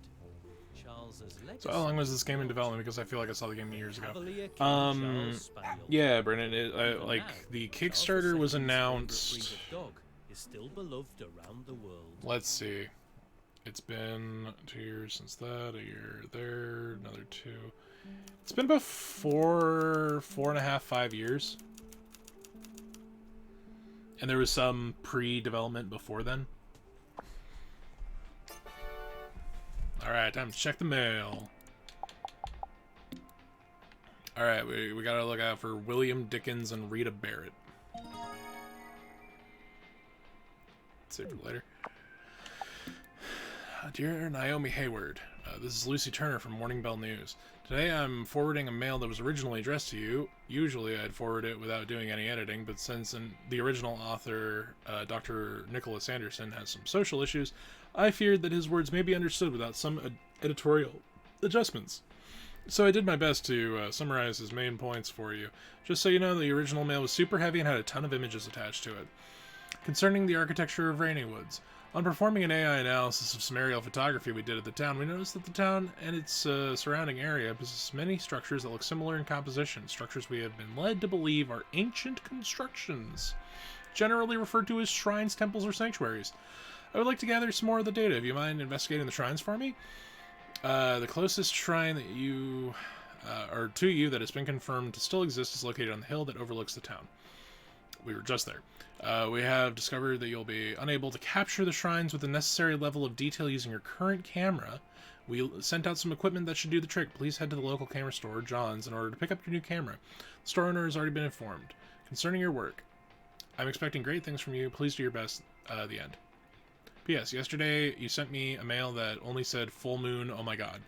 S2: Charles's legacy.
S1: So how long was this game in development? Because I feel like I saw the game years ago.
S2: Cavalier King Charles Spaniel.
S1: Yeah, Brennan.
S2: Even
S1: Like
S2: now,
S1: the
S2: Charles
S1: Kickstarter was
S2: II's favourite
S1: announced.
S2: breed of dog is still beloved around the world.
S1: Let's see. It's been 2 years since that. A year there. Another 2. It's been about 4.5, 5 years. And there was some pre-development before then. Alright, time to check the mail. Alright, we gotta look out for William Dickens and Rita Barrett. Save for later. Dear Naomi Hayward, this is Lucy Turner from Morning Bell News. Today I'm forwarding a mail that was originally addressed to you. Usually I'd forward it without doing any editing, but since the original author, Dr. Nicholas Anderson, has some social issues, I feared that his words may be understood without some editorial adjustments. So I did my best to summarize his main points for you. Just so you know, the original mail was super heavy and had a ton of images attached to it. Concerning the architecture of Rainy Woods, on performing an AI analysis of some aerial photography we did of the town, we noticed that the town and its surrounding area possess many structures that look similar in composition, structures we have been led to believe are ancient constructions, generally referred to as shrines, temples, or sanctuaries. I would like to gather some more of the data. Do you mind investigating the shrines for me? The closest shrine that you, or to you that has been confirmed to still exist is located on the hill that overlooks the town. We were just there. We have discovered that you'll be unable to capture the shrines with the necessary level of detail using your current camera. We sent out some equipment that should do the trick. Please head to the local camera store, John's, in order to pick up your new camera. The store owner has already been informed. Concerning your work, I'm expecting great things from you. Please do your best. The end. P.S. Yesterday, you sent me a mail that only said full moon, oh my god.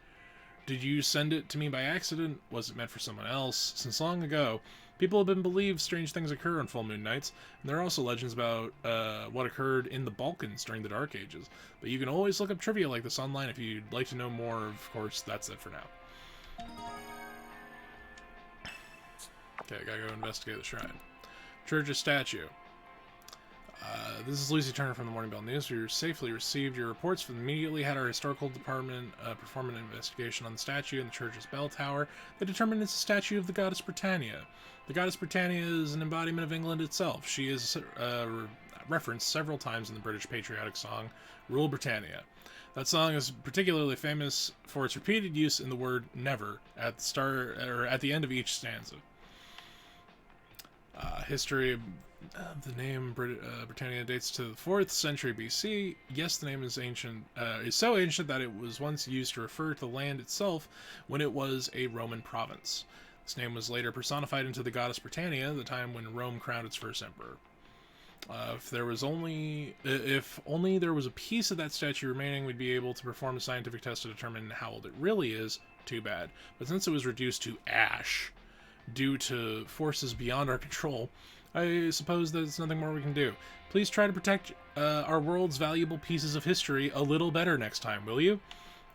S1: Did you send it to me by accident? Was it meant for someone else? Since long ago, people have been believed strange things occur on full moon nights, and there are also legends about what occurred in the Balkans during the Dark Ages. But you can always look up trivia like this online if you'd like to know more. Of course, that's it for now. Okay, gotta go investigate the shrine. Church's statue. This is Lucy Turner from the Morning Bell News. We safely received your reports and immediately had our historical department perform an investigation on the statue in the church's bell tower. They determined it's a statue of the goddess Britannia. The goddess Britannia is an embodiment of England itself. She is referenced several times in the British patriotic song, Rule Britannia. That song is particularly famous for its repeated use in the word never at the start or at the end of each stanza. History of the name Britannia dates to the 4th century BC. Yes, the name is ancient. Is so ancient that it was once used to refer to the land itself when it was a Roman province. This name was later personified into the goddess Britannia, the time when Rome crowned its first emperor. If only there was a piece of that statue remaining, we'd be able to perform a scientific test to determine how old it really is. Too bad. But since it was reduced to ash due to forces beyond our control, I suppose there's nothing more we can do. Please try to protect our world's valuable pieces of history a little better next time, will you?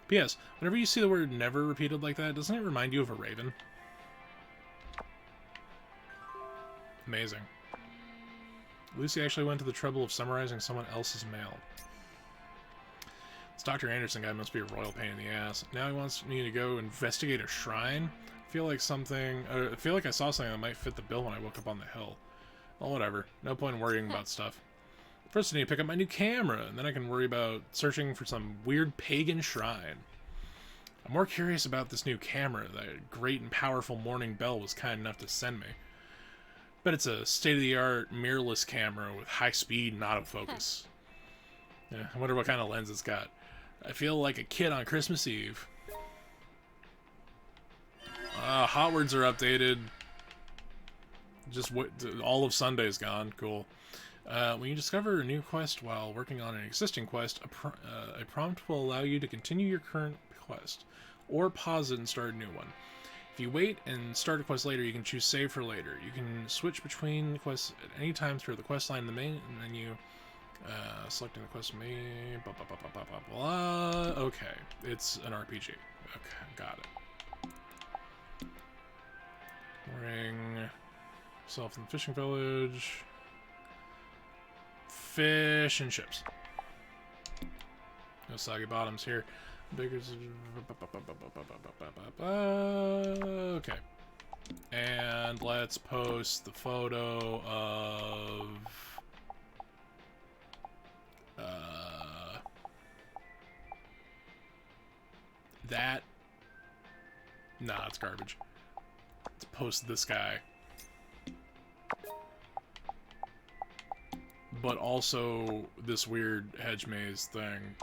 S1: P.S. Whenever you see the word never repeated like that, doesn't it remind you of a raven? Amazing. Lucy actually went to the trouble of summarizing someone else's mail. This Dr. Anderson guy must be a royal pain in the ass. Now he wants me to go investigate a shrine? I feel like I saw something that might fit the bill when I woke up on the hill. Well, whatever. No point in worrying about stuff. First I need to pick up my new camera, and then I can worry about searching for some weird pagan shrine. I'm more curious about this new camera that great and powerful Morning Bell was kind enough to send me. But it's a state-of-the-art mirrorless camera with high speed and autofocus. Yeah, I wonder what kind of lens it's got. I feel like a kid on Christmas Eve. Hot words are updated. Just all of Sunday's gone. Cool. When you discover a new quest while working on an existing quest, a prompt will allow you to continue your current quest, or pause it and start a new one. If you wait and start a quest later, you can choose save for later. You can switch between quests at any time through the quest line in the main menu. Selecting the quest menu. Blah, blah, blah, blah, blah, blah, blah. Okay, it's an RPG. Okay, got it. Ring. Self in the fishing village. Fish and chips. No soggy bottoms here. Okay. And let's post the photo of that. Nah, it's garbage. Let's post this guy. But also this weird hedge maze thing.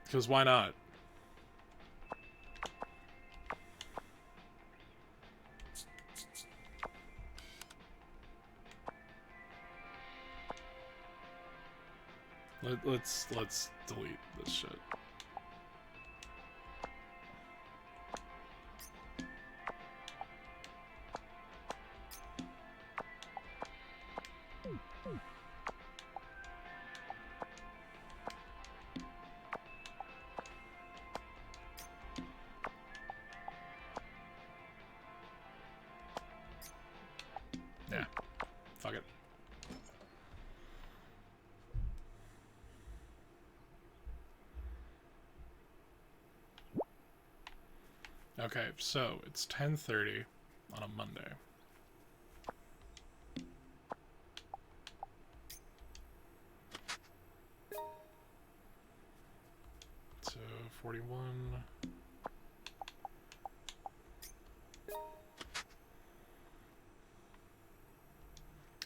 S1: Because why not? Let's delete this shit. Yeah, fuck it. Okay, so it's 10:30 on a Monday. So 41.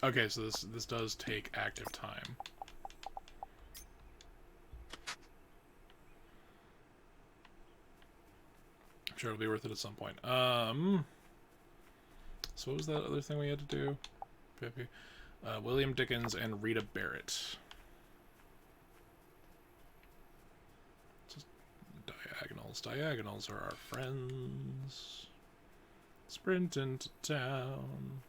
S1: Okay, so this does take active time. I'm sure it'll be worth it at some point. So what was that other thing we had to do? Pippi. William Dickens and Rita Barrett. Just diagonals. Diagonals are our friends. Sprint into town.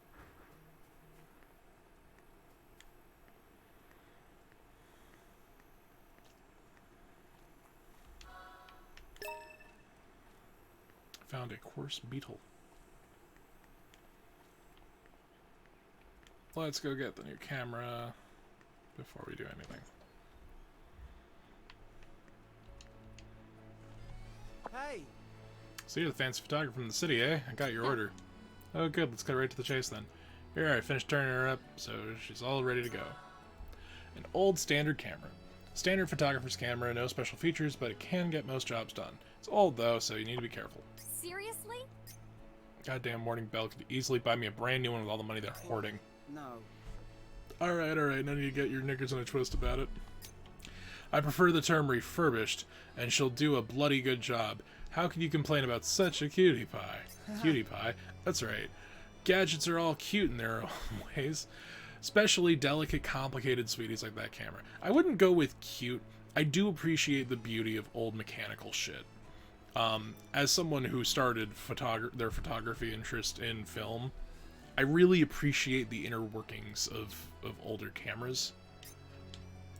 S1: Found a coarse beetle. Let's go get the new camera before we do anything.
S7: Hey!
S1: So you're the fancy photographer from the city, eh? I got your order. Oh good, let's cut right to the chase then. Here, I finished turning her up, so she's all ready to go. An old standard camera. Standard photographer's camera, no special features, but it can get most jobs done. It's old though, so you need to be careful.
S4: Seriously?
S1: Goddamn Morning Bell could easily buy me a brand new one with all the money they're hoarding.
S7: No.
S1: Alright, no need to get your knickers in a twist about it. I prefer the term refurbished, and she'll do a bloody good job. How can you complain about such a cutie pie? Cutie pie? That's right. Gadgets are all cute in their own ways. Especially delicate, complicated sweeties like that camera. I wouldn't go with cute. I do appreciate the beauty of old mechanical shit. As someone who started their photography interest in film, I really appreciate the inner workings of older cameras.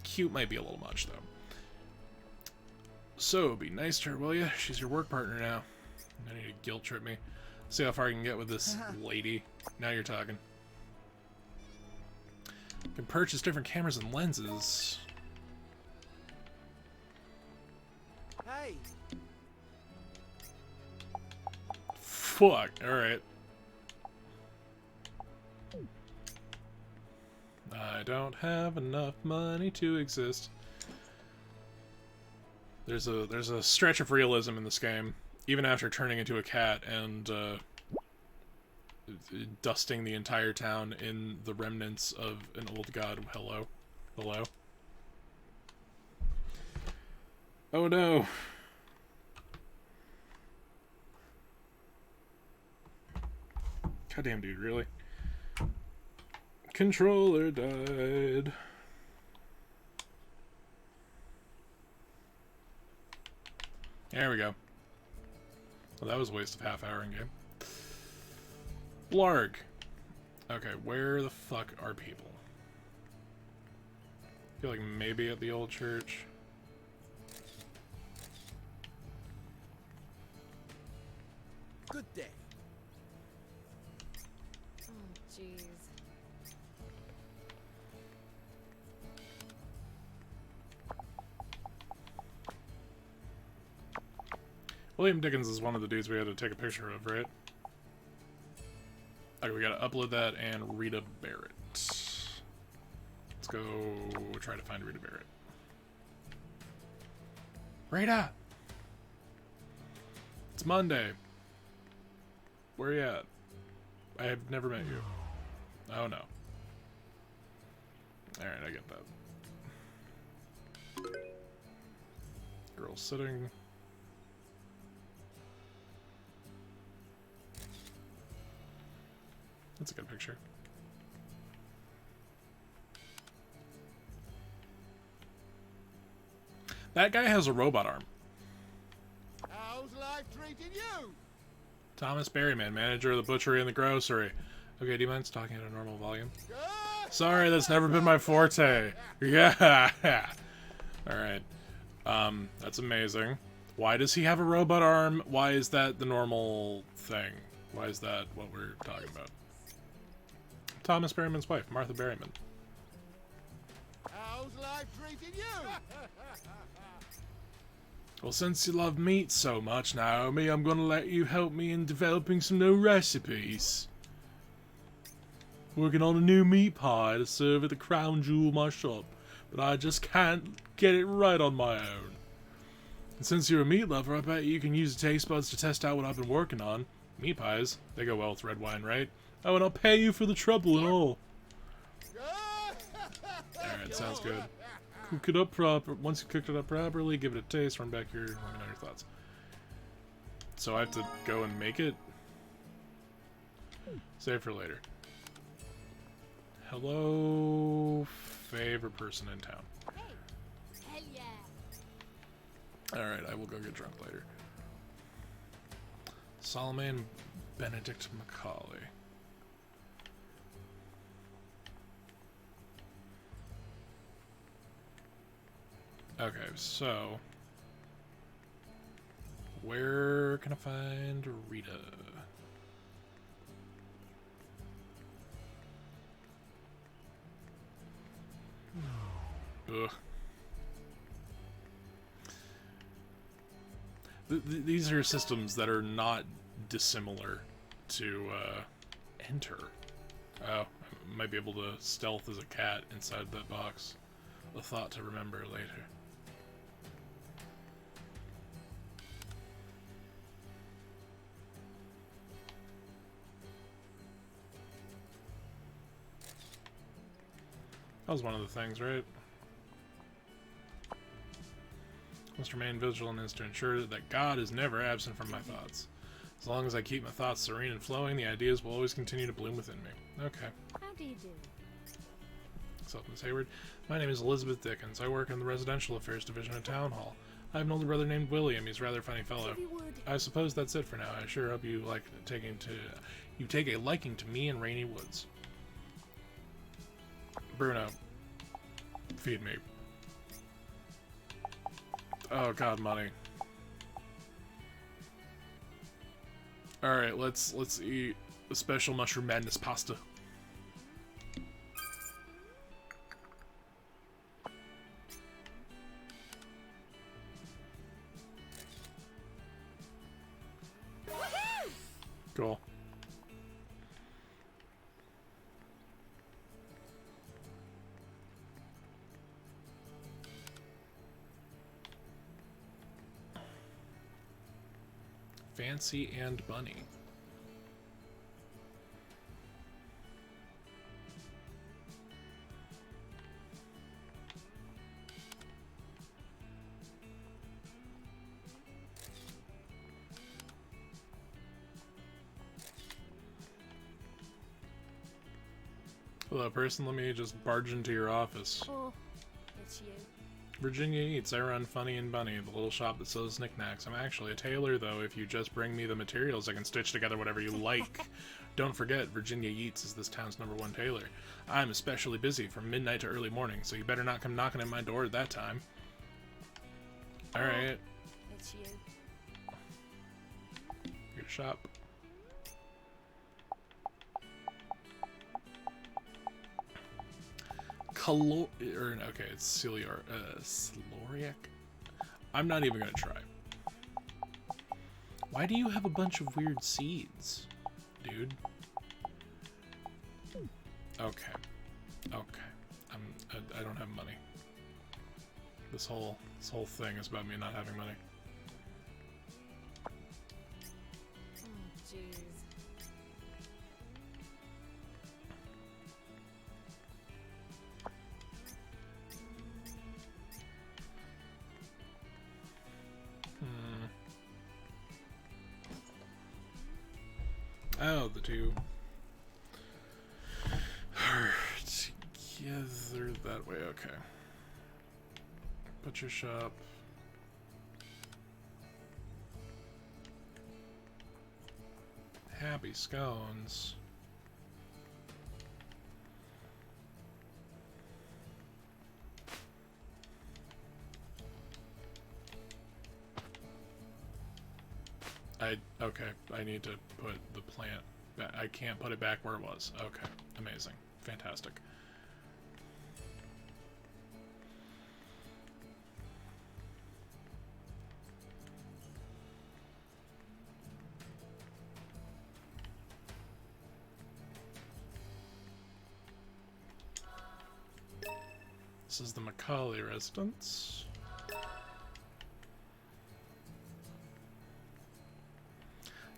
S1: Cute might be a little much, though. So, be nice to her, will ya? She's your work partner now. I need to guilt trip me. See how far I can get with this lady. Now you're talking. You can purchase different cameras and lenses.
S7: Hey.
S1: Fuck, alright. I don't have enough money to exist. There's a stretch of realism in this game, even after turning into a cat and dusting the entire town in the remnants of an old god. Hello. Hello. Oh no. Goddamn, dude, really? Controller died. There we go. Well, that was a waste of half hour in game. Blarg. Okay, where the fuck are people? I feel like maybe at the old church.
S7: Good day.
S4: Oh, jeez.
S1: William Dickens is one of the dudes we had to take a picture of, right? Okay, we gotta upload that and Rita Barrett. Let's go try to find Rita Barrett. Rita! It's Monday. Where you at? I have never met you. Oh no. Alright, I get that. Girl sitting. That's a good picture. That guy has a robot arm.
S7: How's life treating you?
S1: Thomas Berryman, manager of the butchery and the grocery. Okay, do you mind talking at a normal volume? Sorry, that's never been my forte. Yeah. Alright. That's amazing. Why does he have a robot arm? Why is that the normal thing? Why is that what we're talking about? Thomas Berryman's wife, Martha Berryman.
S7: How's life treating you?
S1: Well, since you love meat so much, Naomi, I'm gonna let you help me in developing some new recipes. Working on a new meat pie to serve at the crown jewel of my shop, but I just can't get it right on my own. And since you're a meat lover, I bet you can use the taste buds to test out what I've been working on. Meat pies, they go well with red wine, right? Oh, and I'll pay you for the trouble and all. Alright, sounds good. Cook it up proper. Once you cooked it up properly, give it a taste, run back here, let me know your thoughts. So I have to go and make it? Save for later. Hello, favorite person in town.
S6: Hell yeah.
S1: Alright, I will go get drunk later. Solomon Benedict Macaulay. Okay, so where can I find Rita? Ugh. These are systems that are not dissimilar to enter. Oh, I might be able to stealth as a cat inside that box. A thought to remember later. That was one of the things, right? Must remain vigilant is to ensure that God is never absent from my thoughts. As long as I keep my thoughts serene and flowing, the ideas will always continue to bloom within me. Okay.
S5: How do you do?
S1: Self, Miss Hayward. My name is Elizabeth Dickens. I work in the Residential Affairs Division at Town Hall. I have an older brother named William. He's a rather funny fellow.
S5: If you would.
S1: I suppose that's it for now. I sure hope you take a liking to me and Rainy Woods. Bruno, feed me. Oh God, money. All right, let's eat a special mushroom madness pasta. Cool. Fancy and Bunny. Hello, person. Let me just barge into your office.
S5: Oh, it's you.
S1: Virginia Eats. I run Funny and Bunny, the little shop that sells knickknacks. I'm actually a tailor, though. If you just bring me the materials, I can stitch together whatever you like. Don't forget, Virginia Eats is this town's #1 tailor. I'm especially busy from midnight to early morning, so you better not come knocking at my door at that time. Alright.
S5: It's you.
S1: Good shop. Okay, it's Celoriac. I'm not even gonna try. Why do you have a bunch of weird seeds, dude? Okay, I don't have money. This whole thing is about me not having money.
S4: Oh, jeez.
S1: Oh, the two are together that way. Okay. Butcher shop. Happy scones. Okay, I need to put the plant back. I can't put it back where it was. Okay, amazing. Fantastic. This is the Macaulay residence.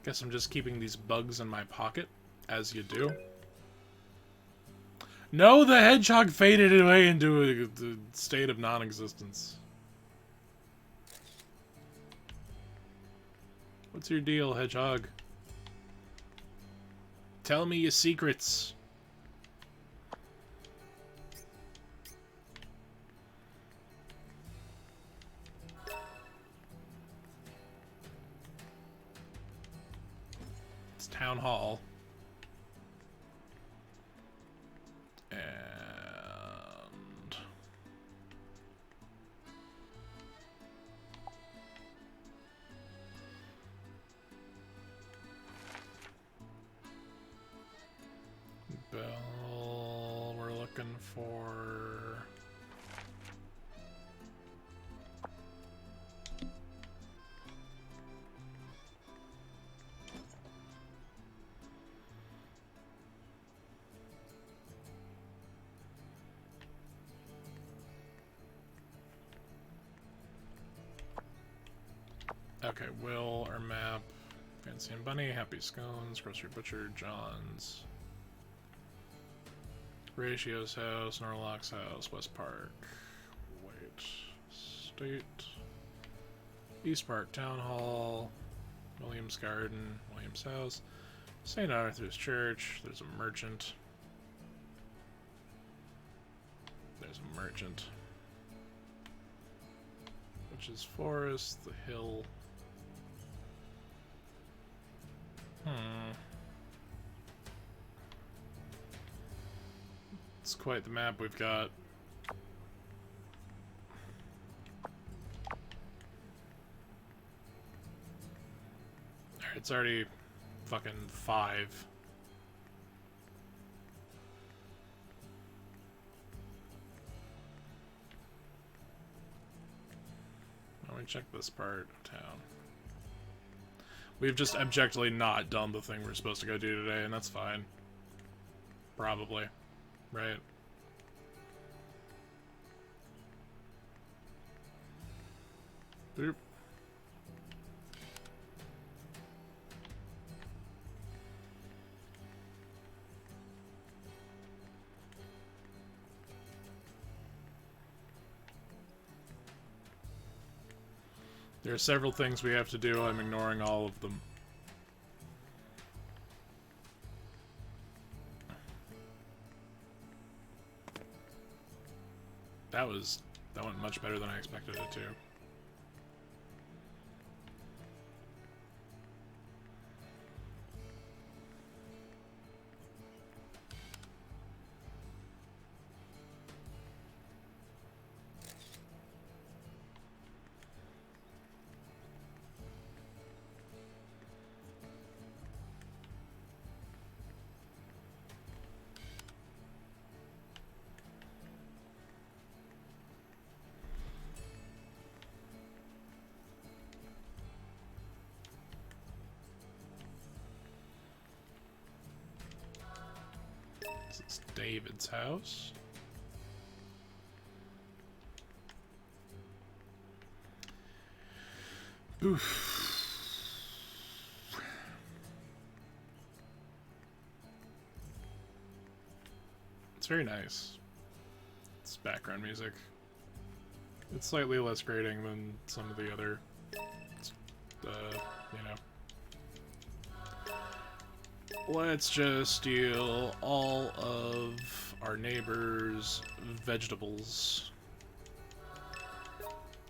S1: Guess I'm just keeping these bugs in my pocket, as you do. No, the hedgehog faded away into a state of non-existence. What's your deal, hedgehog? Tell me your secrets. Town Hall. And Bell, we're looking for okay, Will, our map, Fancy and Bunny, Happy Scones, Grocery Butcher, John's. Horatio's house, Norlock's house, West Park. Wait. State. East Park Town Hall. Williams Garden. Williams House. St. Arthur's Church. There's a merchant. There's a merchant. Which is Forest, the hill. It's quite the map we've got. Alright, it's already fucking 5. Let me check this part of town. We've just objectively not done the thing we're supposed to go do today, and that's fine. Probably. Right? Boop. There are several things we have to do. I'm ignoring all of them. That went much better than I expected it to. This is David's house. Oof. It's very nice. It's background music. It's slightly less grating than some of the other, you know. Let's just steal all of our neighbors' vegetables.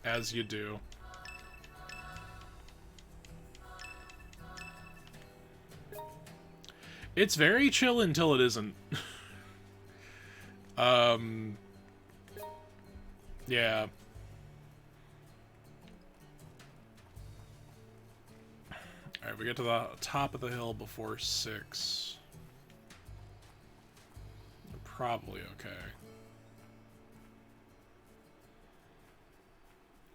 S1: As you do. It's very chill until it isn't. Yeah. Alright, we get to the top of the hill before 6. We're probably okay.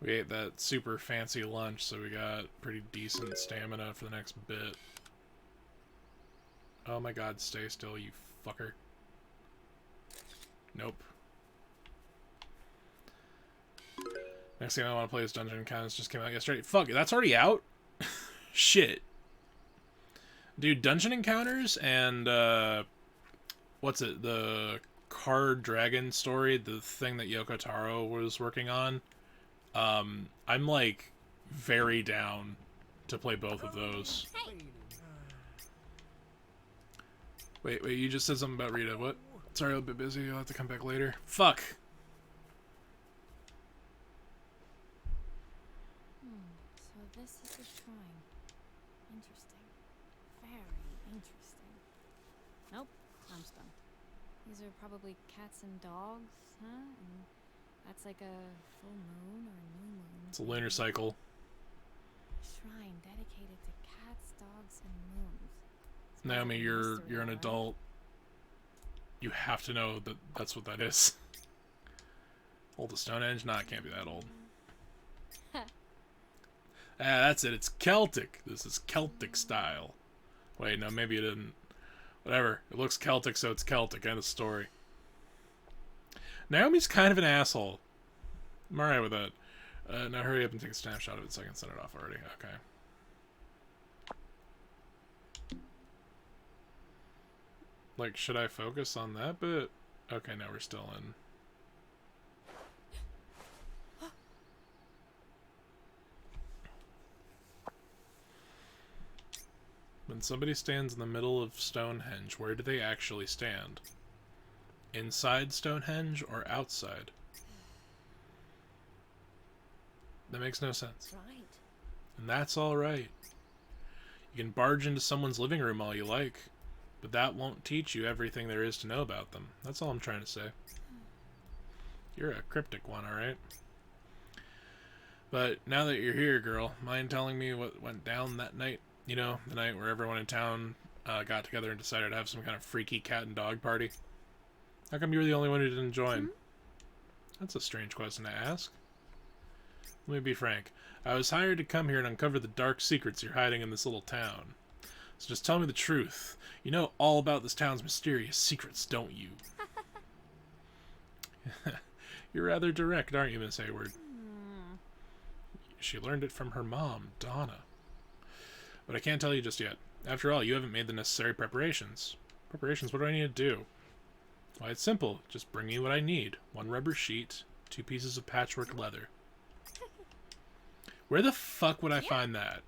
S1: We ate that super fancy lunch, so we got pretty decent stamina for the next bit. Oh my god, stay still, you fucker. Nope. Next thing I want to play is Dungeon Encounters. Just came out yesterday. Fuck, that's already out? Shit. Dude, Dungeon Encounters and, what's it? The Card Dragon story, the thing that Yoko Taro was working on. I'm, like, very down to play both of those. Wait, you just said something about Rita. What? Sorry, I'm a bit busy. I'll have to come back later. Fuck!
S4: So this is the shrine. Interesting. Very interesting. Nope, I'm stunned. These are probably cats and dogs, huh? And that's like a full moon or a new moon.
S1: It's a lunar cycle.
S4: Shrine dedicated to cats, dogs, and moons.
S1: Naomi, you're an adult. You have to know that that's what that is. Oldest Stonehenge? Nah, it can't be that old. That's it. It's Celtic. This is Celtic style. Wait, no, maybe it didn't. Whatever. It looks Celtic, so it's Celtic. End of story. Naomi's kind of an asshole. I'm alright with that. Now hurry up and take a snapshot of it so I can send it off already. Okay. Like, should I focus on that bit? Okay, now we're still in. When somebody stands in the middle of Stonehenge, where do they actually stand? Inside Stonehenge or outside? That makes no sense.
S5: Right.
S1: And that's alright. You can barge into someone's living room all you like, but that won't teach you everything there is to know about them. That's all I'm trying to say. You're a cryptic one, alright? But now that you're here, girl, mind telling me what went down that night? You know, the night where everyone in town got together and decided to have some kind of freaky cat and dog party? How come you were the only one who didn't join? That's a strange question to ask. Let me be frank. I was hired to come here and uncover the dark secrets you're hiding in this little town. So just tell me the truth. You know all about this town's mysterious secrets, don't you? You're rather direct, aren't you, Miss Hayward? She learned it from her mom, Donna. But I can't tell you just yet. After all, you haven't made the necessary preparations. Preparations? What do I need to do? Why, it's simple. Just bring me what I need. 1 rubber sheet, 2 pieces of patchwork leather. Where the fuck would I find that?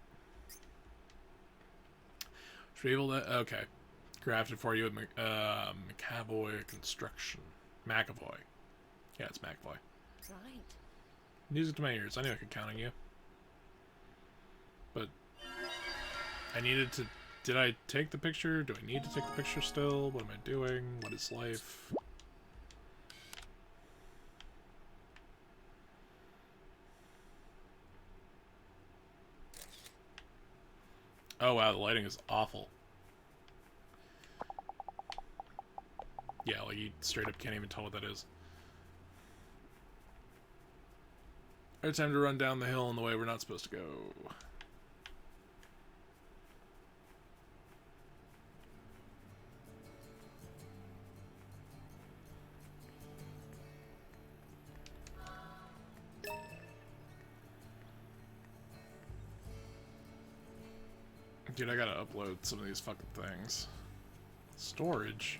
S1: Should be able to... Okay. Crafted for you at McAvoy Construction. McAvoy. Yeah, it's McAvoy.
S5: Right.
S1: Music to my ears. I knew I could count on you. But... I needed to... Did I take the picture? Do I need to take the picture still? What am I doing? What is life? Oh wow, the lighting is awful. Yeah, like you straight up can't even tell what that is. Alright, time to run down the hill in the way we're not supposed to go. Dude, I gotta upload some of these fucking things. Storage?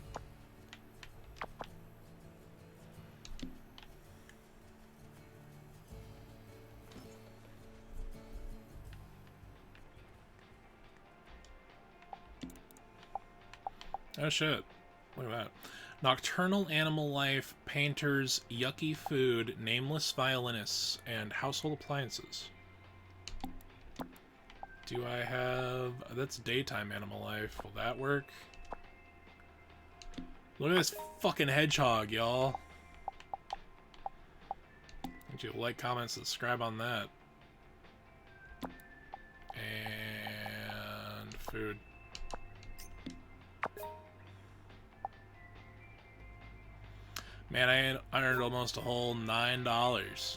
S1: Oh shit. Look at that. Nocturnal animal life, painters, yucky food, nameless violinists, and household appliances. Do I have... That's daytime animal life. Will that work? Look at this fucking hedgehog, y'all. Don't you like, comment, subscribe on that. And... food. Man, I earned almost a whole $9.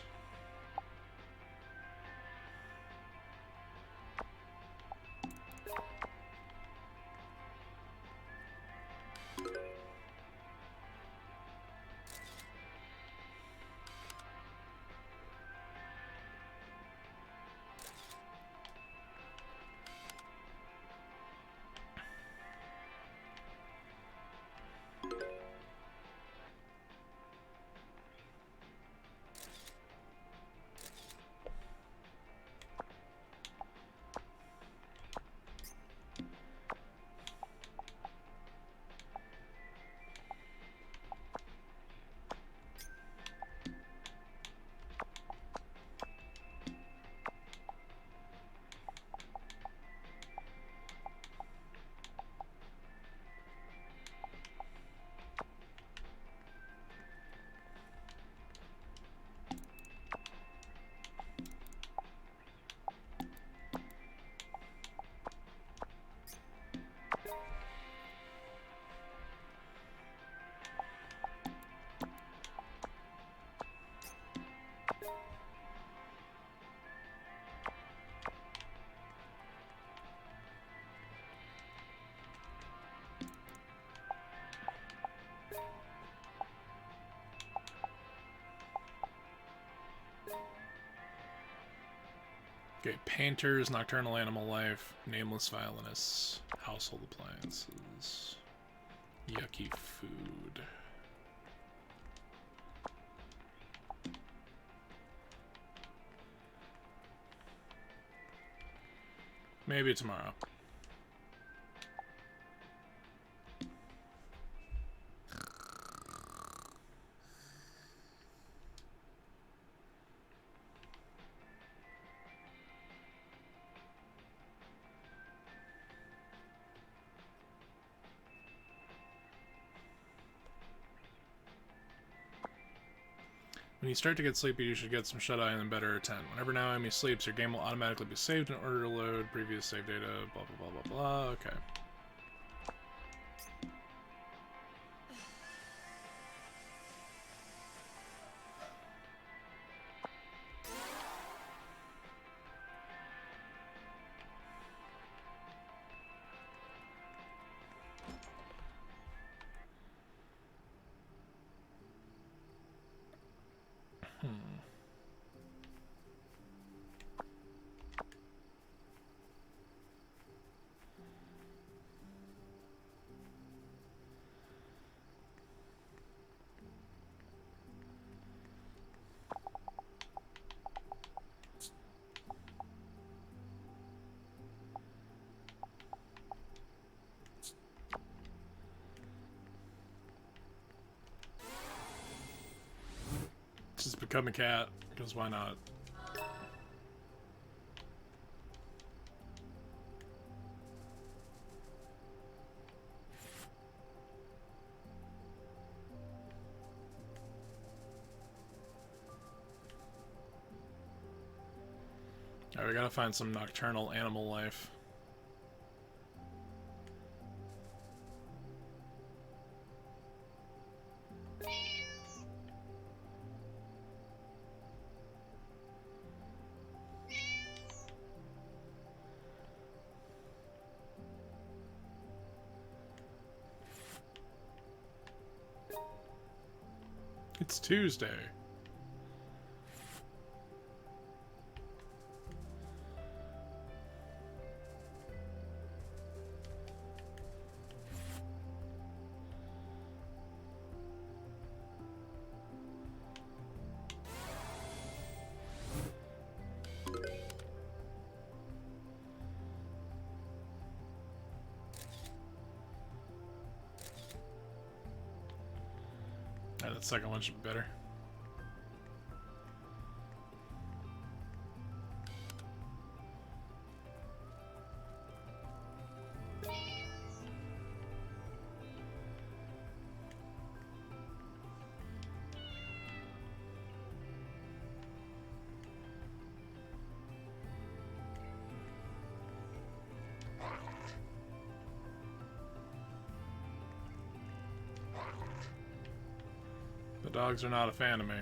S1: Okay, painters, nocturnal animal life, nameless violinists, household appliances, yucky food. Maybe tomorrow. When you start to get sleepy, you should get some shut-eye and then better attend. Whenever Naomi sleeps, your game will automatically be saved in order to load previous save data, blah, blah, blah, blah, blah. Okay. Just become a cat, because why not? Alright, we gotta find some nocturnal animal life. It's Tuesday. That second one should be better. The dogs are not a fan of me.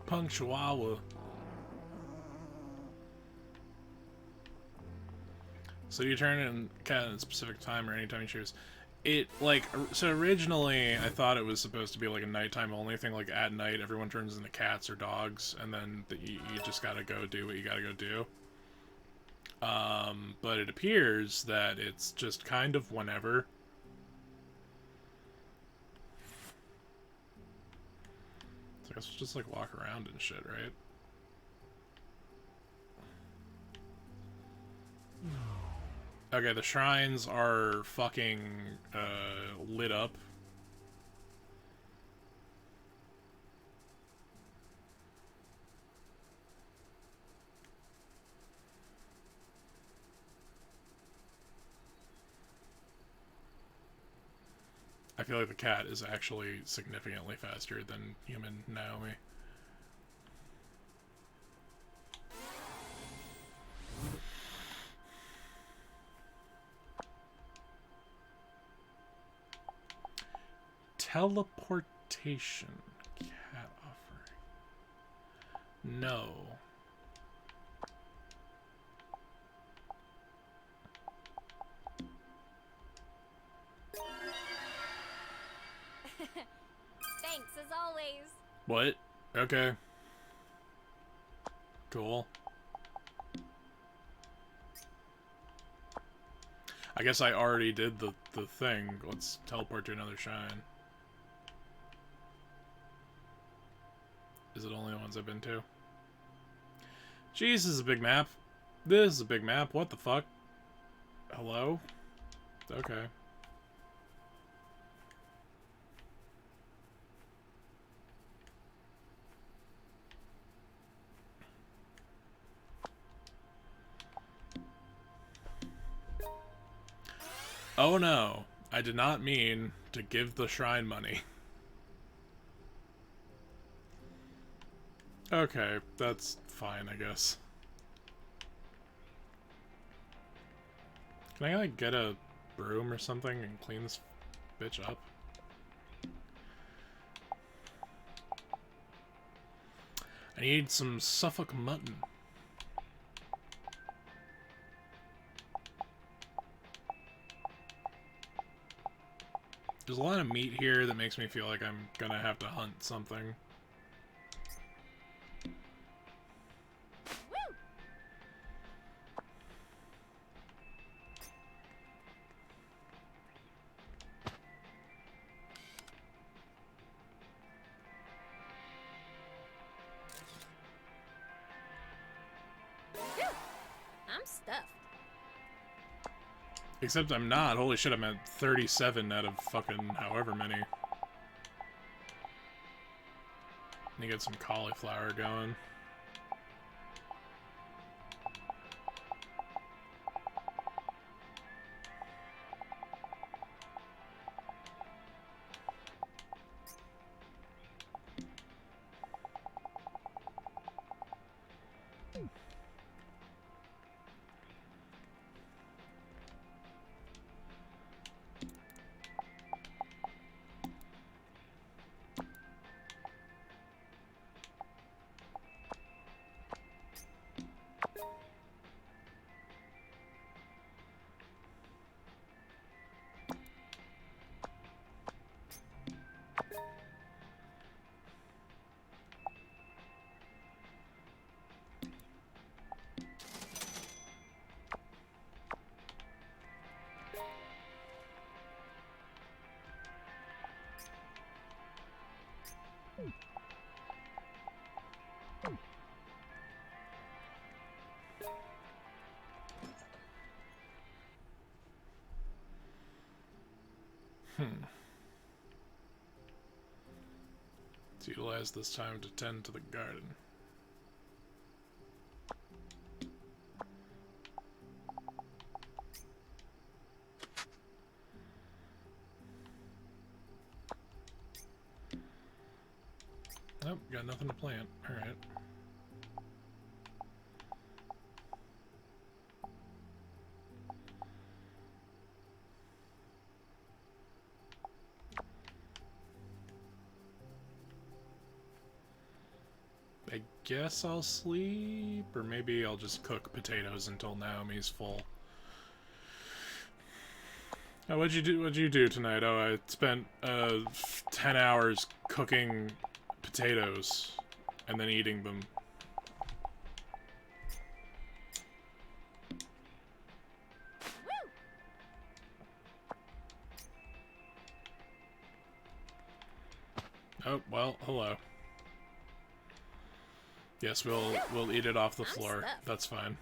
S1: Punk Chihuahua. So you turn in cat at a specific time or anytime you choose. It, like, so originally I thought it was supposed to be like a nighttime only thing, like at night everyone turns into cats or dogs, and then you just gotta go do what you gotta go do. But it appears that it's just kind of whenever. So I guess we'll just like walk around and shit, right? Okay, the shrines are fucking lit up. I feel like the cat is actually significantly faster than human Naomi. Teleportation. Cat offering. No.
S5: Thanks, as always.
S1: What? Okay. Cool. I guess I already did the thing. Let's teleport to another shrine. Is it only the ones I've been to? Jeez, this is a big map. This is a big map. What the fuck? Hello? Okay. Oh no, I did not mean to give the shrine money. Okay, that's fine, I guess. Can I, like, get a broom or something and clean this bitch up? I need some Suffolk mutton. There's a lot of meat here that makes me feel like I'm gonna have to hunt something.
S5: I'm stuffed.
S1: Except I'm not. Holy shit, I'm at 37 out of fucking however many. Need to get some cauliflower going. Let's utilize this time to tend to the garden. Oh, got nothing to plant. Alright. I guess I'll sleep, or maybe I'll just cook potatoes until Naomi's full. Oh, what'd you do tonight? Oh, I spent 10 hours cooking potatoes and then eating them. Oh, well, hello. Yes, we'll eat it off the floor. That's fine.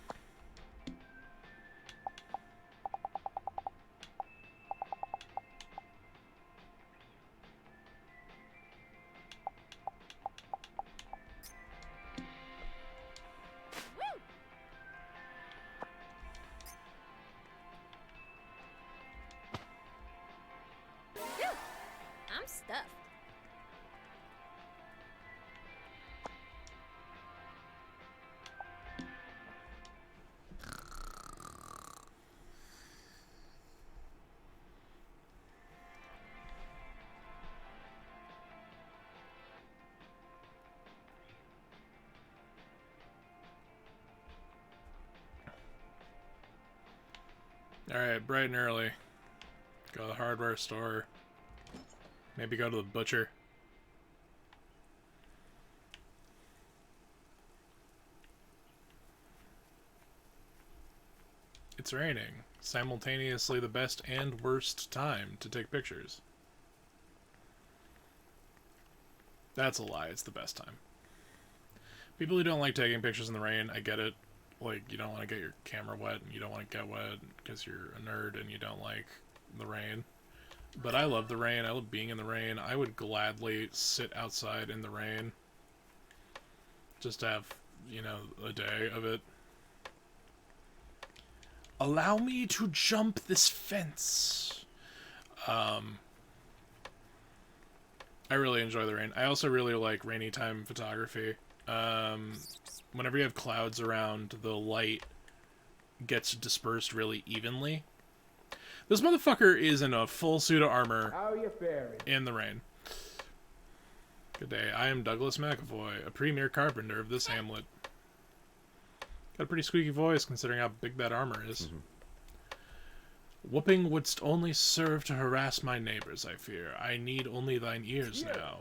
S5: I'm stuffed.
S1: Alright, bright and early. Go to the hardware store. Maybe go to the butcher. It's raining, simultaneously the best and worst time to take pictures. That's a lie. It's the best time. People who don't like taking pictures in the rain, I get it. Like, you don't want to get your camera wet, and you don't want to get wet because you're a nerd and you don't like the rain. But I love the rain. I love being in the rain. I would gladly sit outside in the rain. Just to have, you know, a day of it. Allow me to jump this fence. I really enjoy the rain. I also really like rainy time photography. Whenever you have clouds around, the light gets dispersed really evenly. This motherfucker is in a full suit of armor in the rain. Good day. I am Douglas McAvoy, a premier carpenter of this hamlet. Got a pretty squeaky voice considering how big that armor is. Whooping wouldst only serve to harass my neighbors, I fear. I need only thine ears now.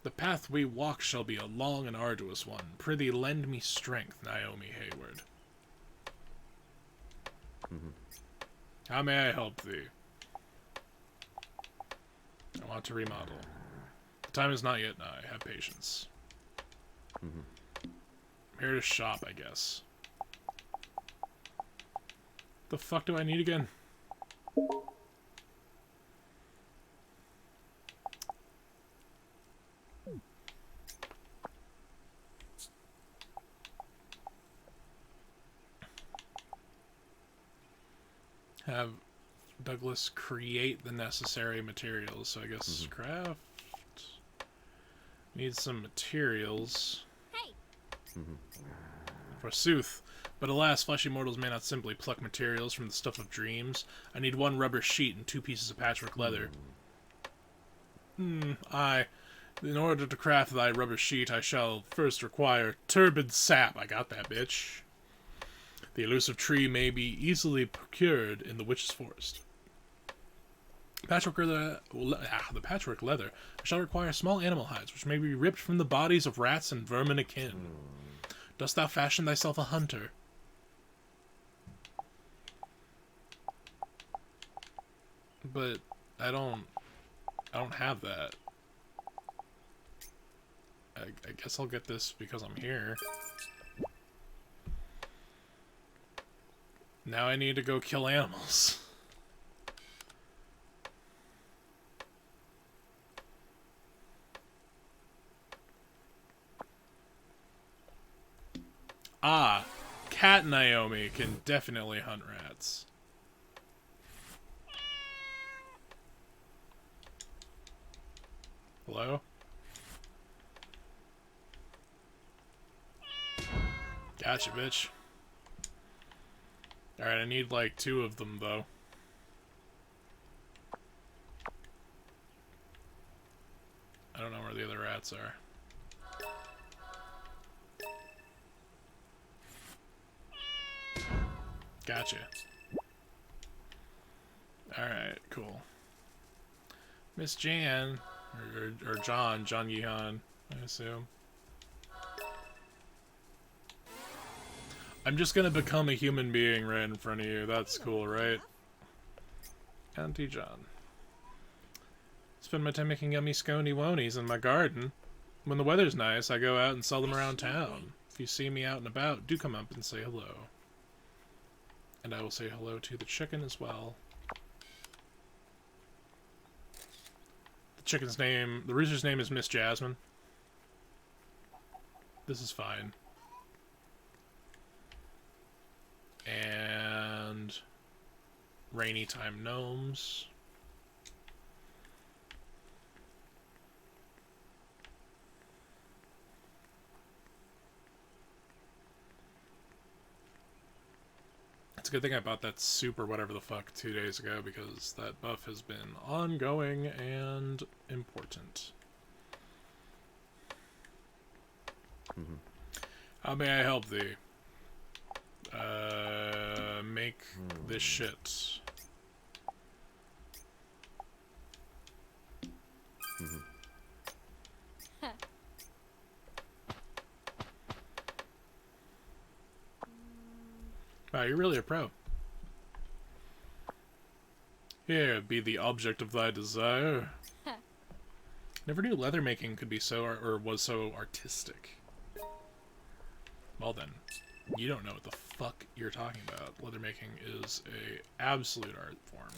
S1: The path we walk shall be a long and arduous one. Prithee lend me strength, Naomi Hayward. How may I help thee? I want to remodel. The time is not yet nigh. Have patience. I'm here to shop, I guess. The fuck do I need again? Have Douglas create the necessary materials. So I guess craft. Need some materials.
S5: Hey!
S1: Forsooth. But alas, fleshy mortals may not simply pluck materials from the stuff of dreams. I need 1 rubber sheet and 2 pieces of patchwork leather. Aye. In order to craft thy rubber sheet, I shall first require turbid sap. I got that, bitch. The elusive tree may be easily procured in the witch's forest. The patchwork leather shall require small animal hides, which may be ripped from the bodies of rats and vermin akin. Dost thou fashion thyself a hunter? But I don't have that. I guess I'll get this because I'm here. Now I need to go kill animals. Ah, Cat Naomi can definitely hunt rats. Hello? Gotcha, bitch. Alright, I need like 2 of them, though. I don't know where the other rats are. Gotcha. Alright, cool. Miss Jan, or John Yeehan, I assume. I'm just gonna become a human being right in front of you. That's cool, right? Auntie John. Spend my time making yummy scony wonies in my garden. When the weather's nice, I go out and sell them around town. If you see me out and about, do come up and say hello. And I will say hello to the chicken as well. The chicken's name, the rooster's name is Miss Jasmine. This is fine. And rainy time gnomes. It's a good thing I bought that soup or whatever the fuck 2 days ago, because that buff has been ongoing and important. How may I help thee? Make this shit. Wow, you're really a pro. Here, be the object of thy desire. Never knew leather making could be so, or was so artistic. Well then, you don't know what the fuck you're talking about. Leather making is a absolute art form.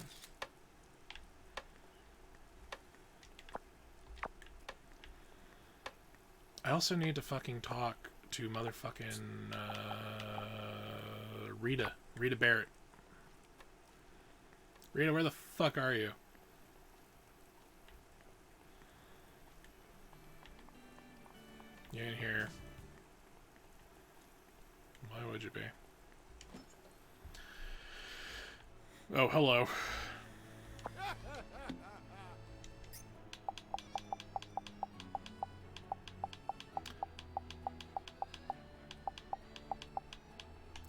S1: I also need to fucking talk to motherfucking Rita Barrett. Rita, where the fuck are you? You ain't here. Why would you be? Oh, hello.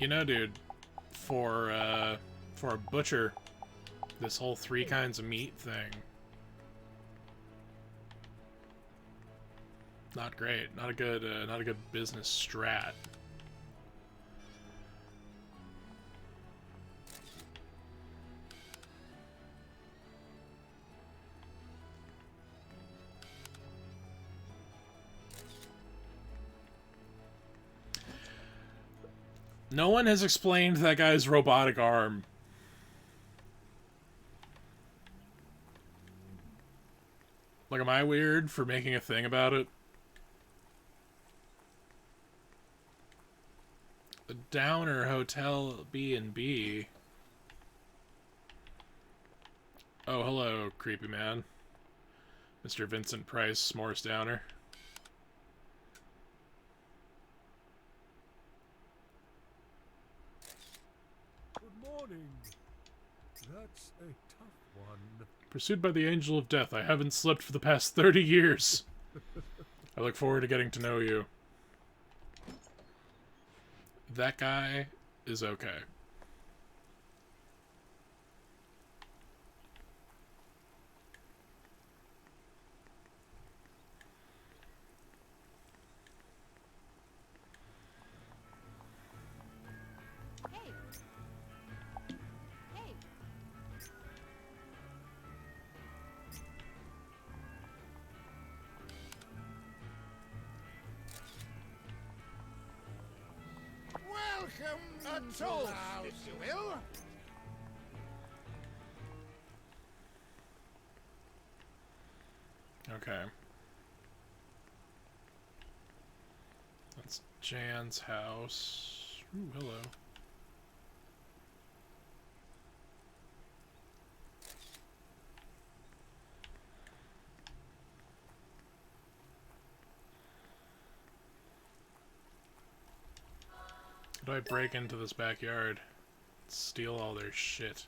S1: You know, dude, for a butcher, this whole 3 kinds of meat thing, not great. Not a good business strat. No one has explained that guy's robotic arm. Like, am I weird for making a thing about it? The Downer Hotel B&B. Oh, hello, creepy man. Mr. Vincent Price, Morris Downer.
S3: Good morning. That's a tough one.
S1: Pursued by the Angel of Death, I haven't slept for the past 30 years. I look forward to getting to know you. That guy is okay.
S6: Hey! Hey!
S7: Welcome, a toast, if you will.
S1: Okay. That's Jan's house. Ooh, hello. How do I break into this backyard? Steal all their shit.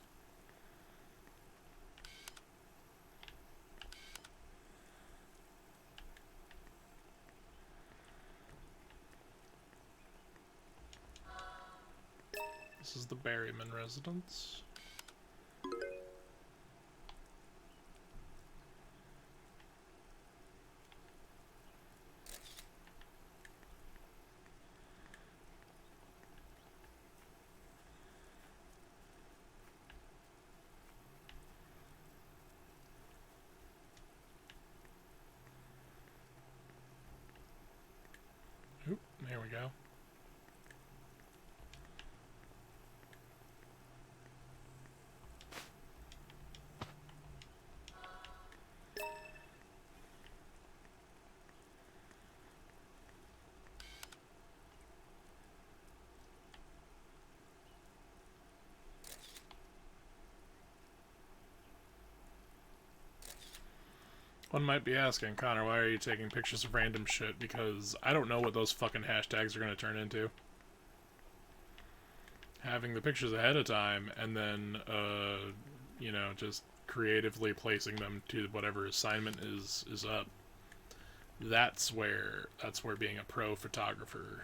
S1: This is the Berryman residence. Oop, there we go. One might be asking, Connor, why are you taking pictures of random shit? Because I don't know what those fucking hashtags are going to turn into. Having the pictures ahead of time, and then, you know, just creatively placing them to whatever assignment is up. That's where being a pro photographer,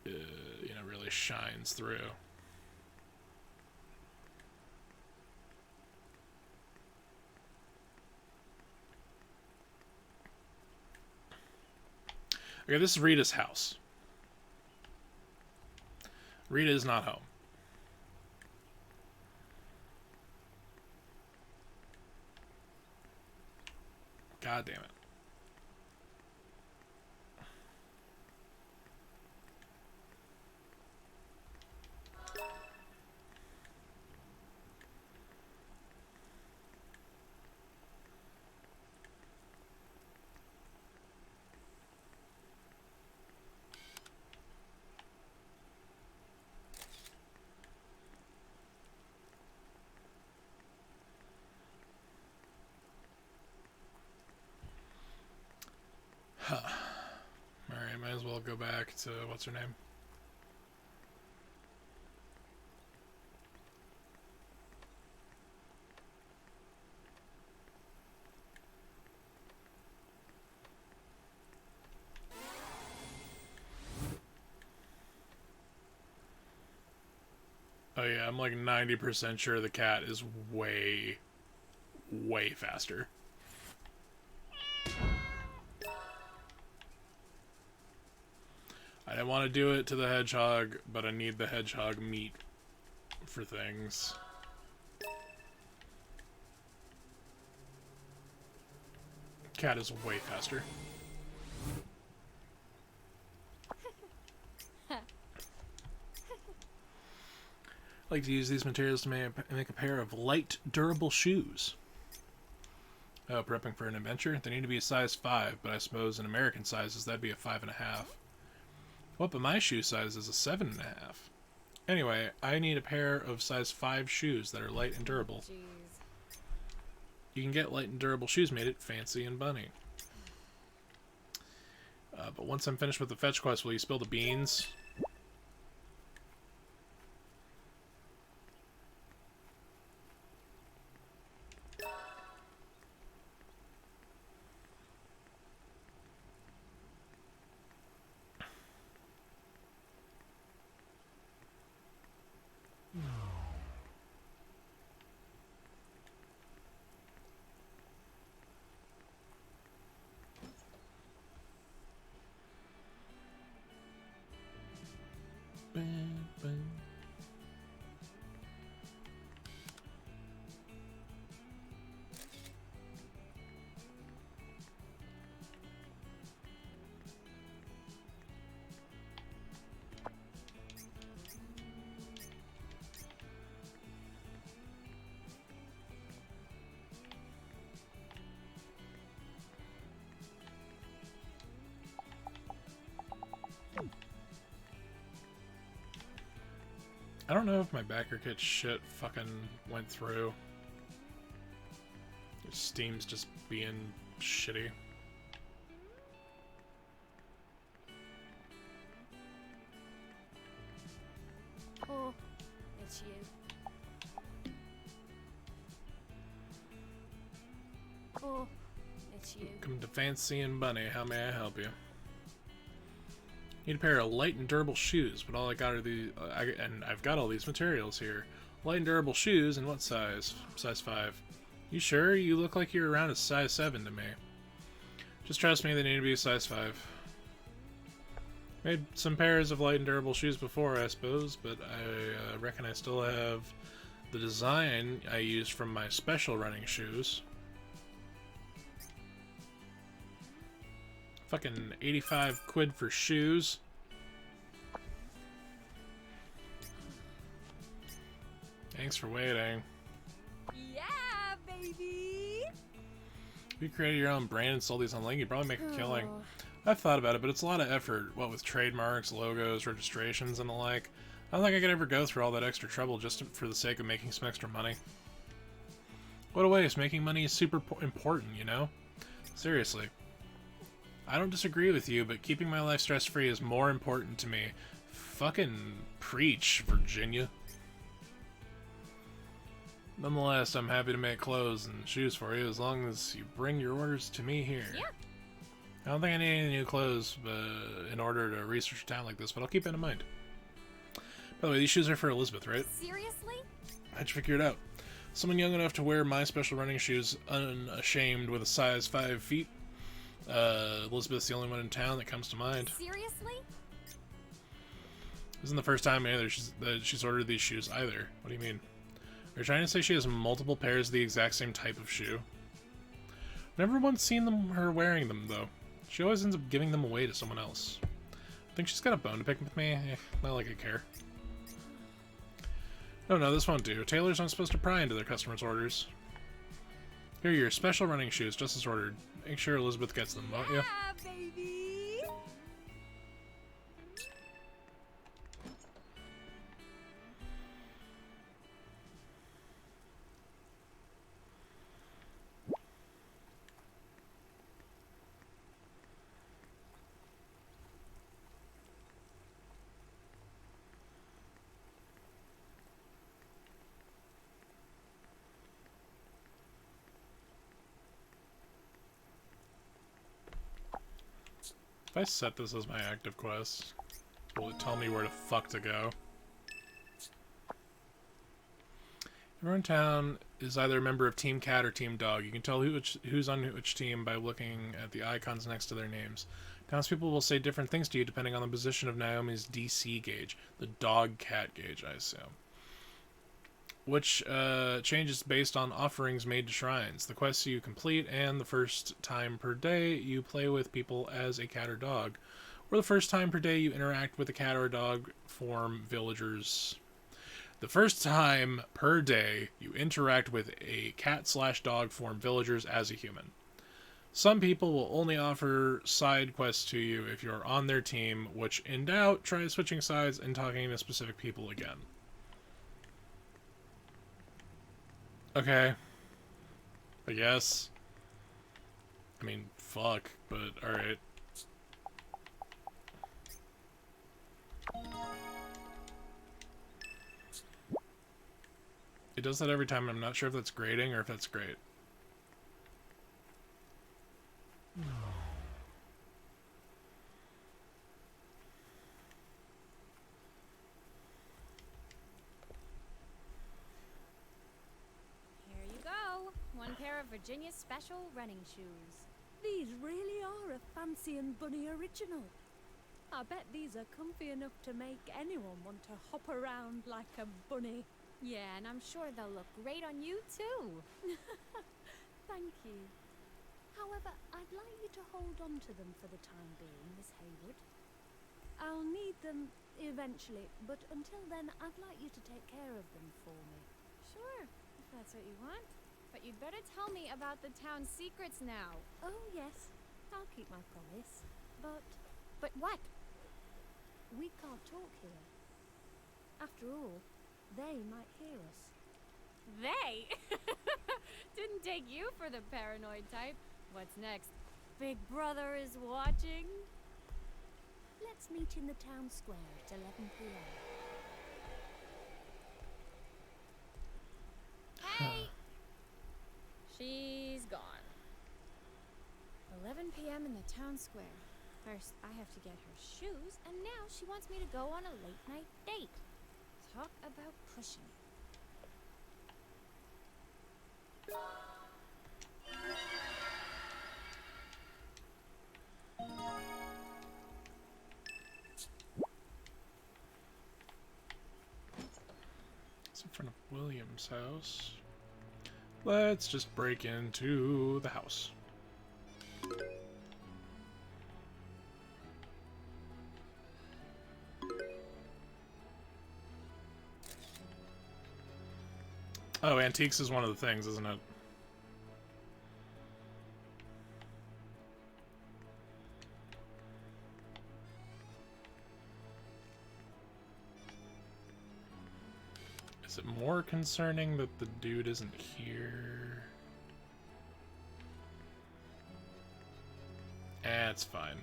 S1: you know, really shines through. Okay, this is Rita's house. Rita is not home. God damn it. Alright, might as well go back to what's her name? Oh yeah, I'm like 90% sure the cat is way, way faster. I didn't want to do it to the hedgehog, but I need the hedgehog meat for things. Cat is way faster. I like to use these materials to make a pair of light, durable shoes. Oh, prepping for an adventure? They need to be a size 5, but I suppose in American sizes that'd be a 5.5. What, but my shoe size is a 7.5. Anyway, I need a pair of size 5 shoes that are light and durable.
S4: Jeez.
S1: You can get light and durable shoes made at Fancy and Bunny. But once I'm finished with the fetch quest, will you spill the beans? I don't know if my backer kit shit fucking went through. Steam's just being shitty.
S5: Oh, it's you. Oh, it's you.
S1: Welcome to Fancy and Bunny. How may I help you? Need a pair of light and durable shoes, but all I got are these, and I've got all these materials here. Light and durable shoes, and what size? Size 5. You sure? You look like you're around a size 7 to me. Just trust me, they need to be a size 5. Made some pairs of light and durable shoes before, I suppose, but I reckon I still have the design I used from my special running shoes. Fucking 85 quid for shoes. Thanks for waiting.
S5: Yeah, baby!
S1: If you created your own brand and sold these online, you'd probably make a killing. I've thought about it, but it's a lot of effort, what with trademarks, logos, registrations, and the like. I don't think I could ever go through all that extra trouble just for the sake of making some extra money. What a waste. Making money is super important, you know? Seriously. I don't disagree with you, but keeping my life stress-free is more important to me. Fucking preach, Virginia. Nonetheless, I'm happy to make clothes and shoes for you as long as you bring your orders to me here.
S5: Yeah.
S1: I don't think I need any new clothes in order to research a town like this, but I'll keep that in mind. By the way, these shoes are for Elizabeth, right?
S5: Seriously?
S1: How'd you figure it out? Someone young enough to wear my special running shoes unashamed with a size 5 feet. Elizabeth's the only one in town that comes to mind.
S5: Seriously?
S1: This isn't the first time either she's ordered these shoes either. What do you mean? Are you trying to say she has multiple pairs of the exact same type of shoe? Never once seen her wearing them, though. She always ends up giving them away to someone else. Think she's got a bone to pick with me? Not like I care. Oh no, this won't do. Tailors aren't supposed to pry into their customers' orders. Here are your special running shoes, just as ordered. Make sure Elizabeth gets them, won't you?
S5: Yeah, baby!
S1: If I set this as my active quest, will it tell me where the fuck to go? Everyone in town is either a member of Team Cat or Team Dog. You can tell who's on which team by looking at the icons next to their names. Townspeople will say different things to you depending on the position of Naomi's DC gauge, the dog-cat gauge, I assume. Which changes based on offerings made to shrines, the quests you complete, and the first time per day you play with people as a cat or dog, or the first time per day you interact with a cat or dog form villagers. The first time per day you interact with a cat/dog form villagers as a human. Some people will only offer side quests to you if you're on their team, which in doubt, try switching sides and talking to specific people again. Okay. I guess. I mean, fuck, but alright. It does that every time. I'm not sure if that's grading or if that's great.
S4: Here you go. One pair of Virginia's special running shoes.
S5: These really are a Fancy and Bunny original. I bet these are comfy enough to make anyone want to hop around like a bunny.
S4: Yeah, and I'm sure they'll look great on you too.
S5: Thank you. However, I'd like you to hold on to them for the time being, Miss Hayward. I'll need them eventually, but until then, I'd like you to take care of them for me.
S4: Sure, if that's what you want. But you'd better tell me about the town's secrets now.
S5: Oh, yes, I'll keep my promise.
S4: But what?
S5: We can't talk here. After all, they might hear us.
S4: They? Didn't take you for the paranoid type. What's next? Big Brother is watching?
S5: Let's meet in the town square at 11 p.m.
S4: Hey! She's gone. 11 p.m. in the town square. First, I have to get her shoes, and now she wants me to go on a late-night date. Talk about pushing it.
S1: It's in front of William's house. Let's just break into the house. Oh, antiques is one of the things, isn't it? Is it more concerning that the dude isn't here? It's fine.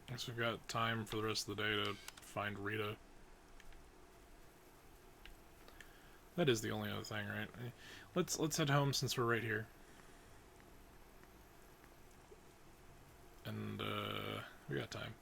S1: Guess we've got time for the rest of the day to find Rita. That is the only other thing, right? Let's head home since we're right here. And we got time.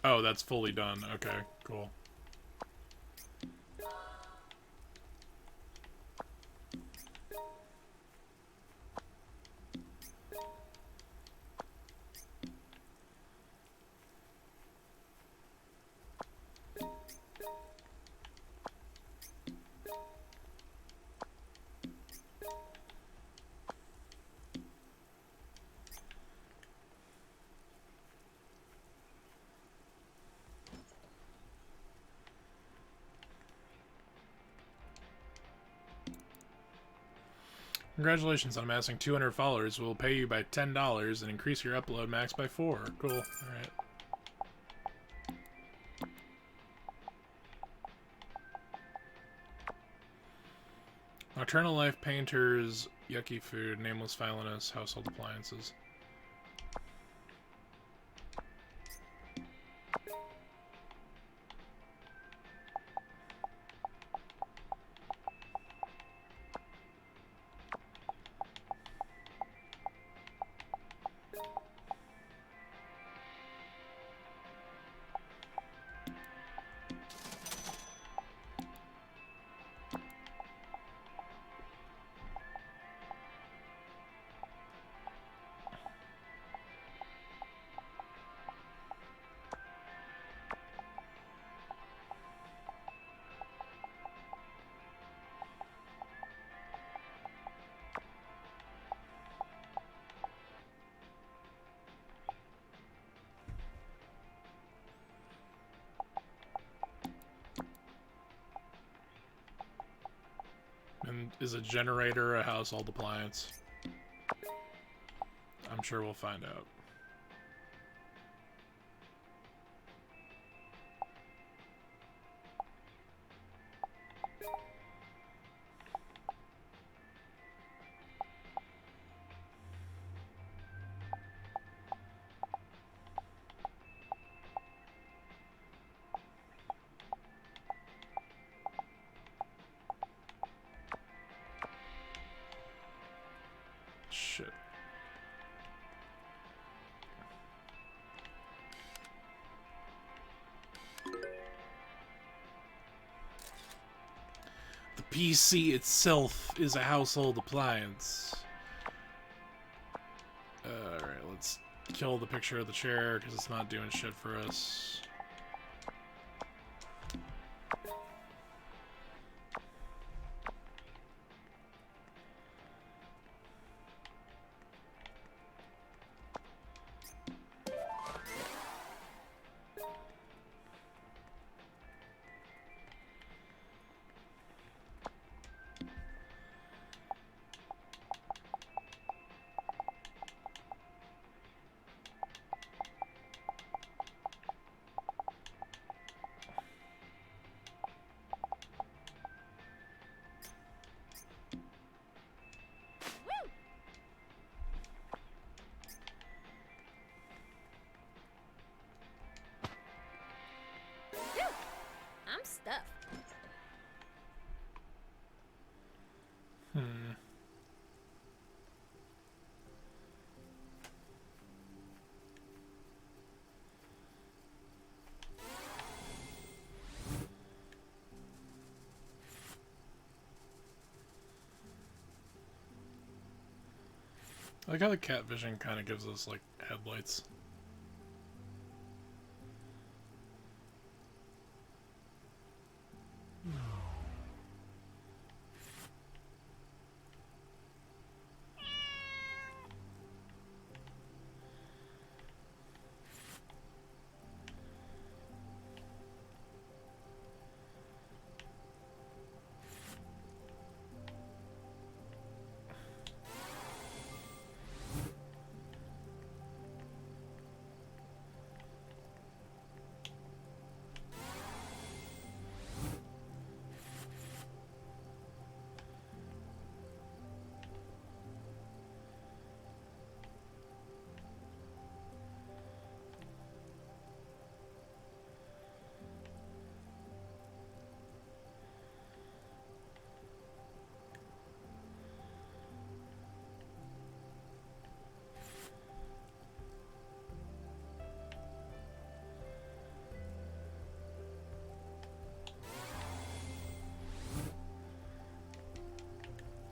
S1: Oh, that's fully done. Okay, cool. Congratulations on amassing 200 followers. We'll pay you by $10 and increase your upload max by 4. Cool. Alright. Nocturnal Life Painters, Yucky Food, Nameless Violinist, Household Appliances. And is a generator a household appliance? I'm sure we'll find out. Shit. The PC itself is a household appliance. Alright, let's kill the picture of the chair because it's not doing shit for us.
S4: I'm stuffed.
S1: I like how the cat vision kind of gives us, like, headlights.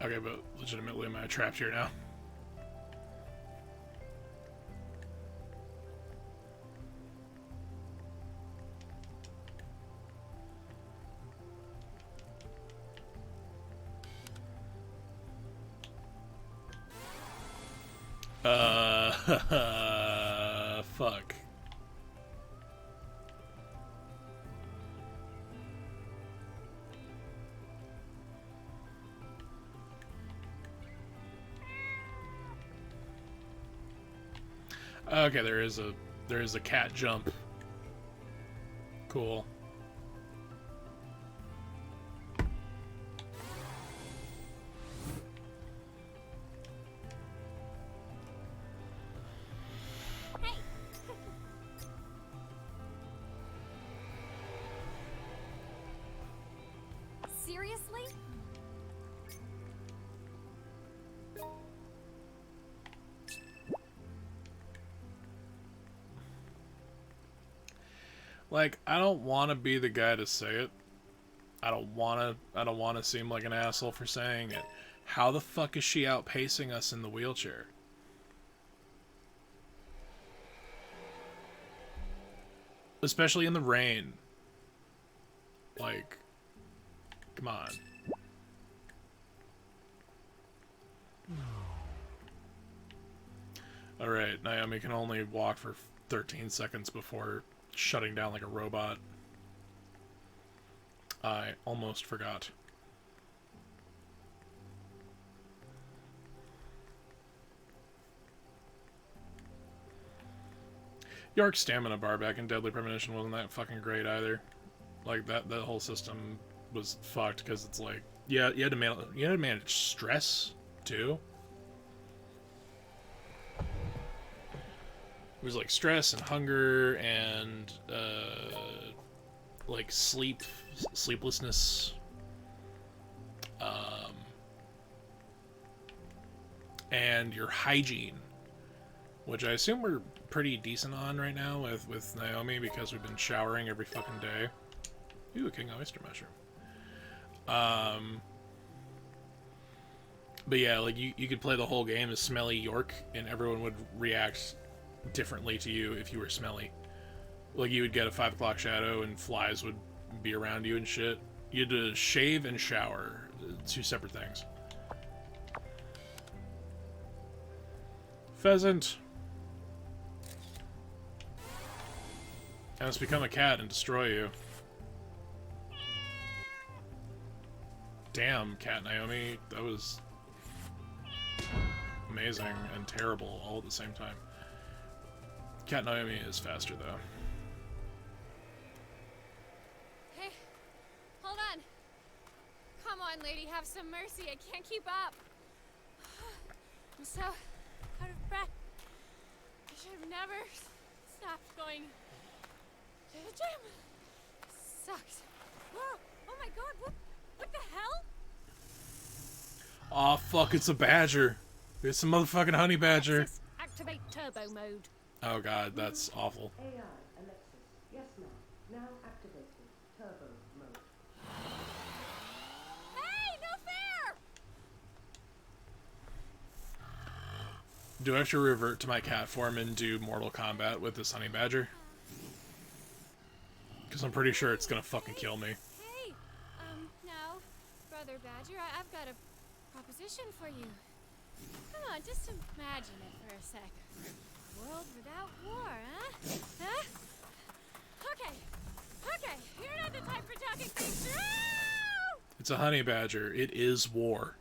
S1: Okay, but legitimately, am I trapped here now? Fuck. Okay, there is a cat jump. Cool.
S5: Seriously?
S1: Like, I don't want to be the guy to say it. I don't want to seem like an asshole for saying it. How the fuck is she outpacing us in the wheelchair? Especially in the rain. Like, come on. Alright, Naomi can only walk for 13 seconds before shutting down like a robot. I almost forgot. York's stamina bar back in Deadly Premonition wasn't that fucking great either. Like that whole system was fucked because it's like, yeah, you had to manage stress too. It was like stress and hunger and like sleeplessness, and your hygiene, which I assume we're pretty decent on right now with Naomi because we've been showering every fucking day. Ooh, a king oyster mushroom. But yeah, like you could play the whole game as smelly York, and everyone would react differently to you if you were smelly. Like you would get a 5 o'clock shadow, and flies would be around you and shit. You had to shave and shower, 2 separate things. Pheasant. I must become a cat and destroy you. Damn, Cat Naomi, that was amazing and terrible all at the same time. Cat Naomi is faster, though.
S4: Hey, hold on. Come on, lady, have some mercy. I can't keep up. I'm so out of breath. I should have never stopped going to the gym. Sucks. Whoa! Oh my god! What the hell?
S1: Aw, fuck! It's a badger. It's a motherfucking honey badger.
S5: Access, activate turbo mode.
S1: Oh god, that's awful.
S8: AI, Alexis. Yes, ma'am. Now activated. Turbo mode.
S4: Hey, no fair!
S1: Do I have to revert to my cat form and do Mortal Kombat with this honey badger? Because I'm pretty sure it's gonna fucking kill me.
S4: Hey, now, Brother Badger, I've got a proposition for you. Come on, just imagine it for a sec. World without war, huh? Huh? Okay, you're not the type for talking things through.
S1: It's a honey badger. It is war.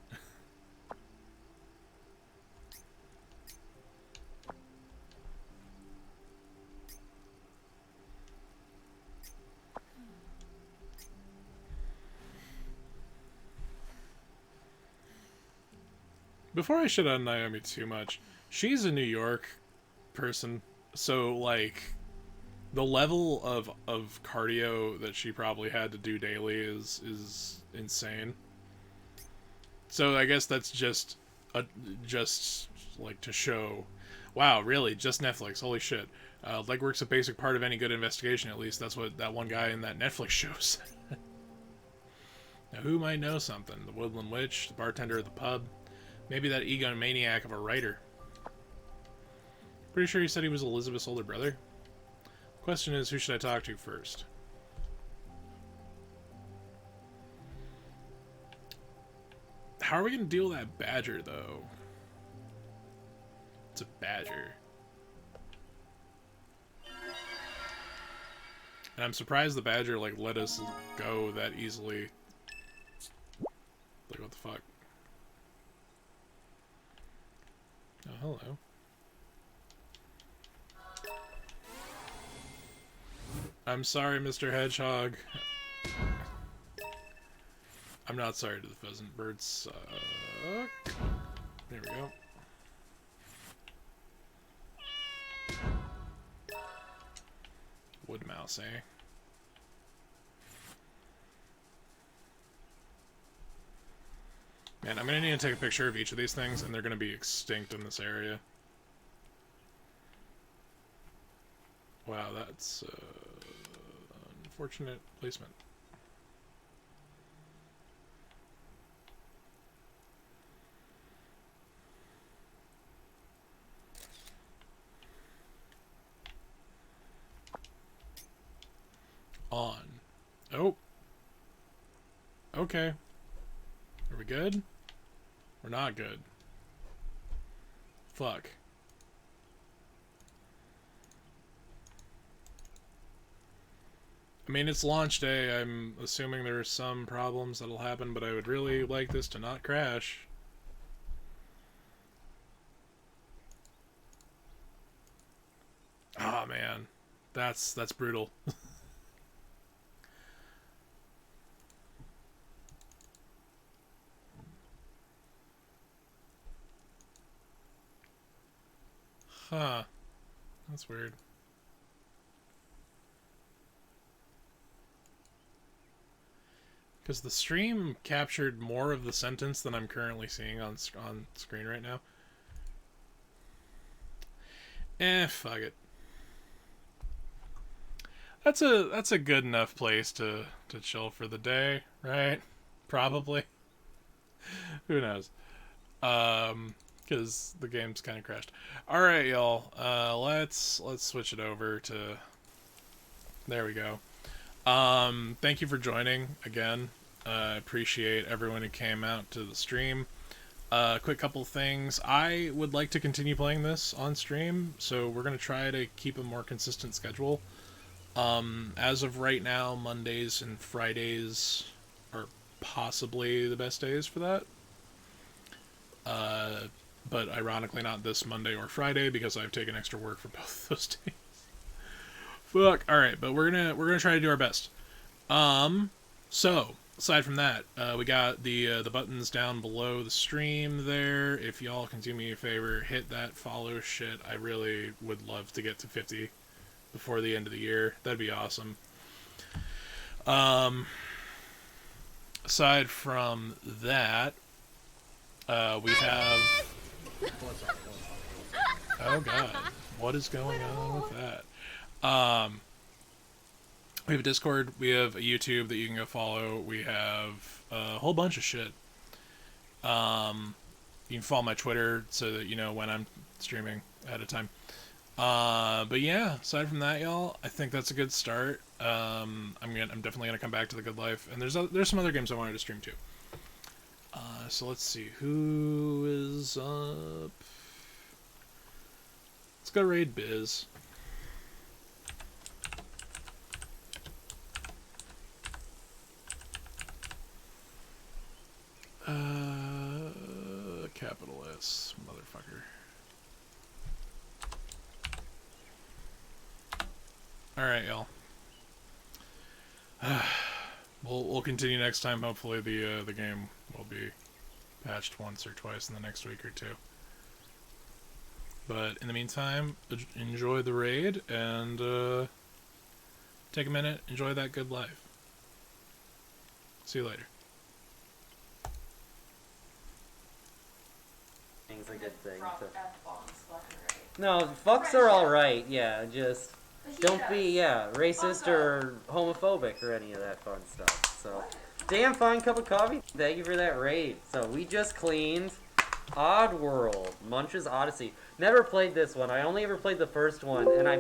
S1: Before I shit on Naomi too much, she's a New York person, so like the level of cardio that she probably had to do daily is insane. So I guess that's just like to show, wow, really, just Netflix, holy shit. Legwork's a basic part of any good investigation, at least that's what that one guy in that Netflix show said. Now, who might know something? The Woodland Witch, the bartender at the pub, maybe that egomaniac of a writer. Pretty sure he said he was Elizabeth's older brother. The question is, who should I talk to first? How are we going to deal with that badger, though? It's a badger. And I'm surprised the badger, like, let us go that easily. Like, what the fuck? Oh, hello. I'm sorry, Mr. Hedgehog. I'm not sorry to the pheasant. Birds suck. There we go. Wood mouse, eh? Man, I'm gonna need to take a picture of each of these things, and they're gonna be extinct in this area. Wow, that's unfortunate placement. On. Oh. Okay. Are we good? We're not good. Fuck. I mean, it's launch day. I'm assuming there are some problems that'll happen, but I would really like this to not crash. Oh man. That's brutal. Huh. That's weird. Because the stream captured more of the sentence than I'm currently seeing on screen right now. Fuck it. That's a good enough place to chill for the day, right? Probably. Who knows? Because the game's kind of crashed. All right, y'all. Let's switch it over to. There we go. Thank you for joining again. Appreciate everyone who came out to the stream. Quick couple things. I would like to continue playing this on stream, so we're gonna try to keep a more consistent schedule. As of right now, Mondays and Fridays are possibly the best days for that. But ironically not this Monday or Friday because I've taken extra work for both those days. Fuck. All right, but we're gonna try to do our best. So aside from that, we got the buttons down below the stream there. If y'all can do me a favor, hit that follow shit. I really would love to get to 50 before the end of the year. That'd be awesome. Aside from that, we have. Oh god, what is going on with that? We have a Discord, we have a YouTube that you can go follow, we have a whole bunch of shit. You can follow my Twitter so that you know when I'm streaming ahead of time. But yeah, aside from that, y'all, I think that's a good start. I'm definitely gonna come back to the Good Life, and there's some other games I wanted to stream too. So let's see who is up. Let's go raid Biz. Capital S, motherfucker. All right, y'all. We'll continue next time. Hopefully the game will be patched once or twice in the next week or two. But in the meantime, enjoy the raid and take a minute, enjoy that good life. See you later.
S9: Thing's a good thing. No, fucks are alright, yeah, just don't be, racist or homophobic or any of that fun stuff, so. Damn fine cup of coffee. Thank you for that raid. So we just cleaned Oddworld, Munch's Odyssey. Never played this one. I only ever played the first one, and I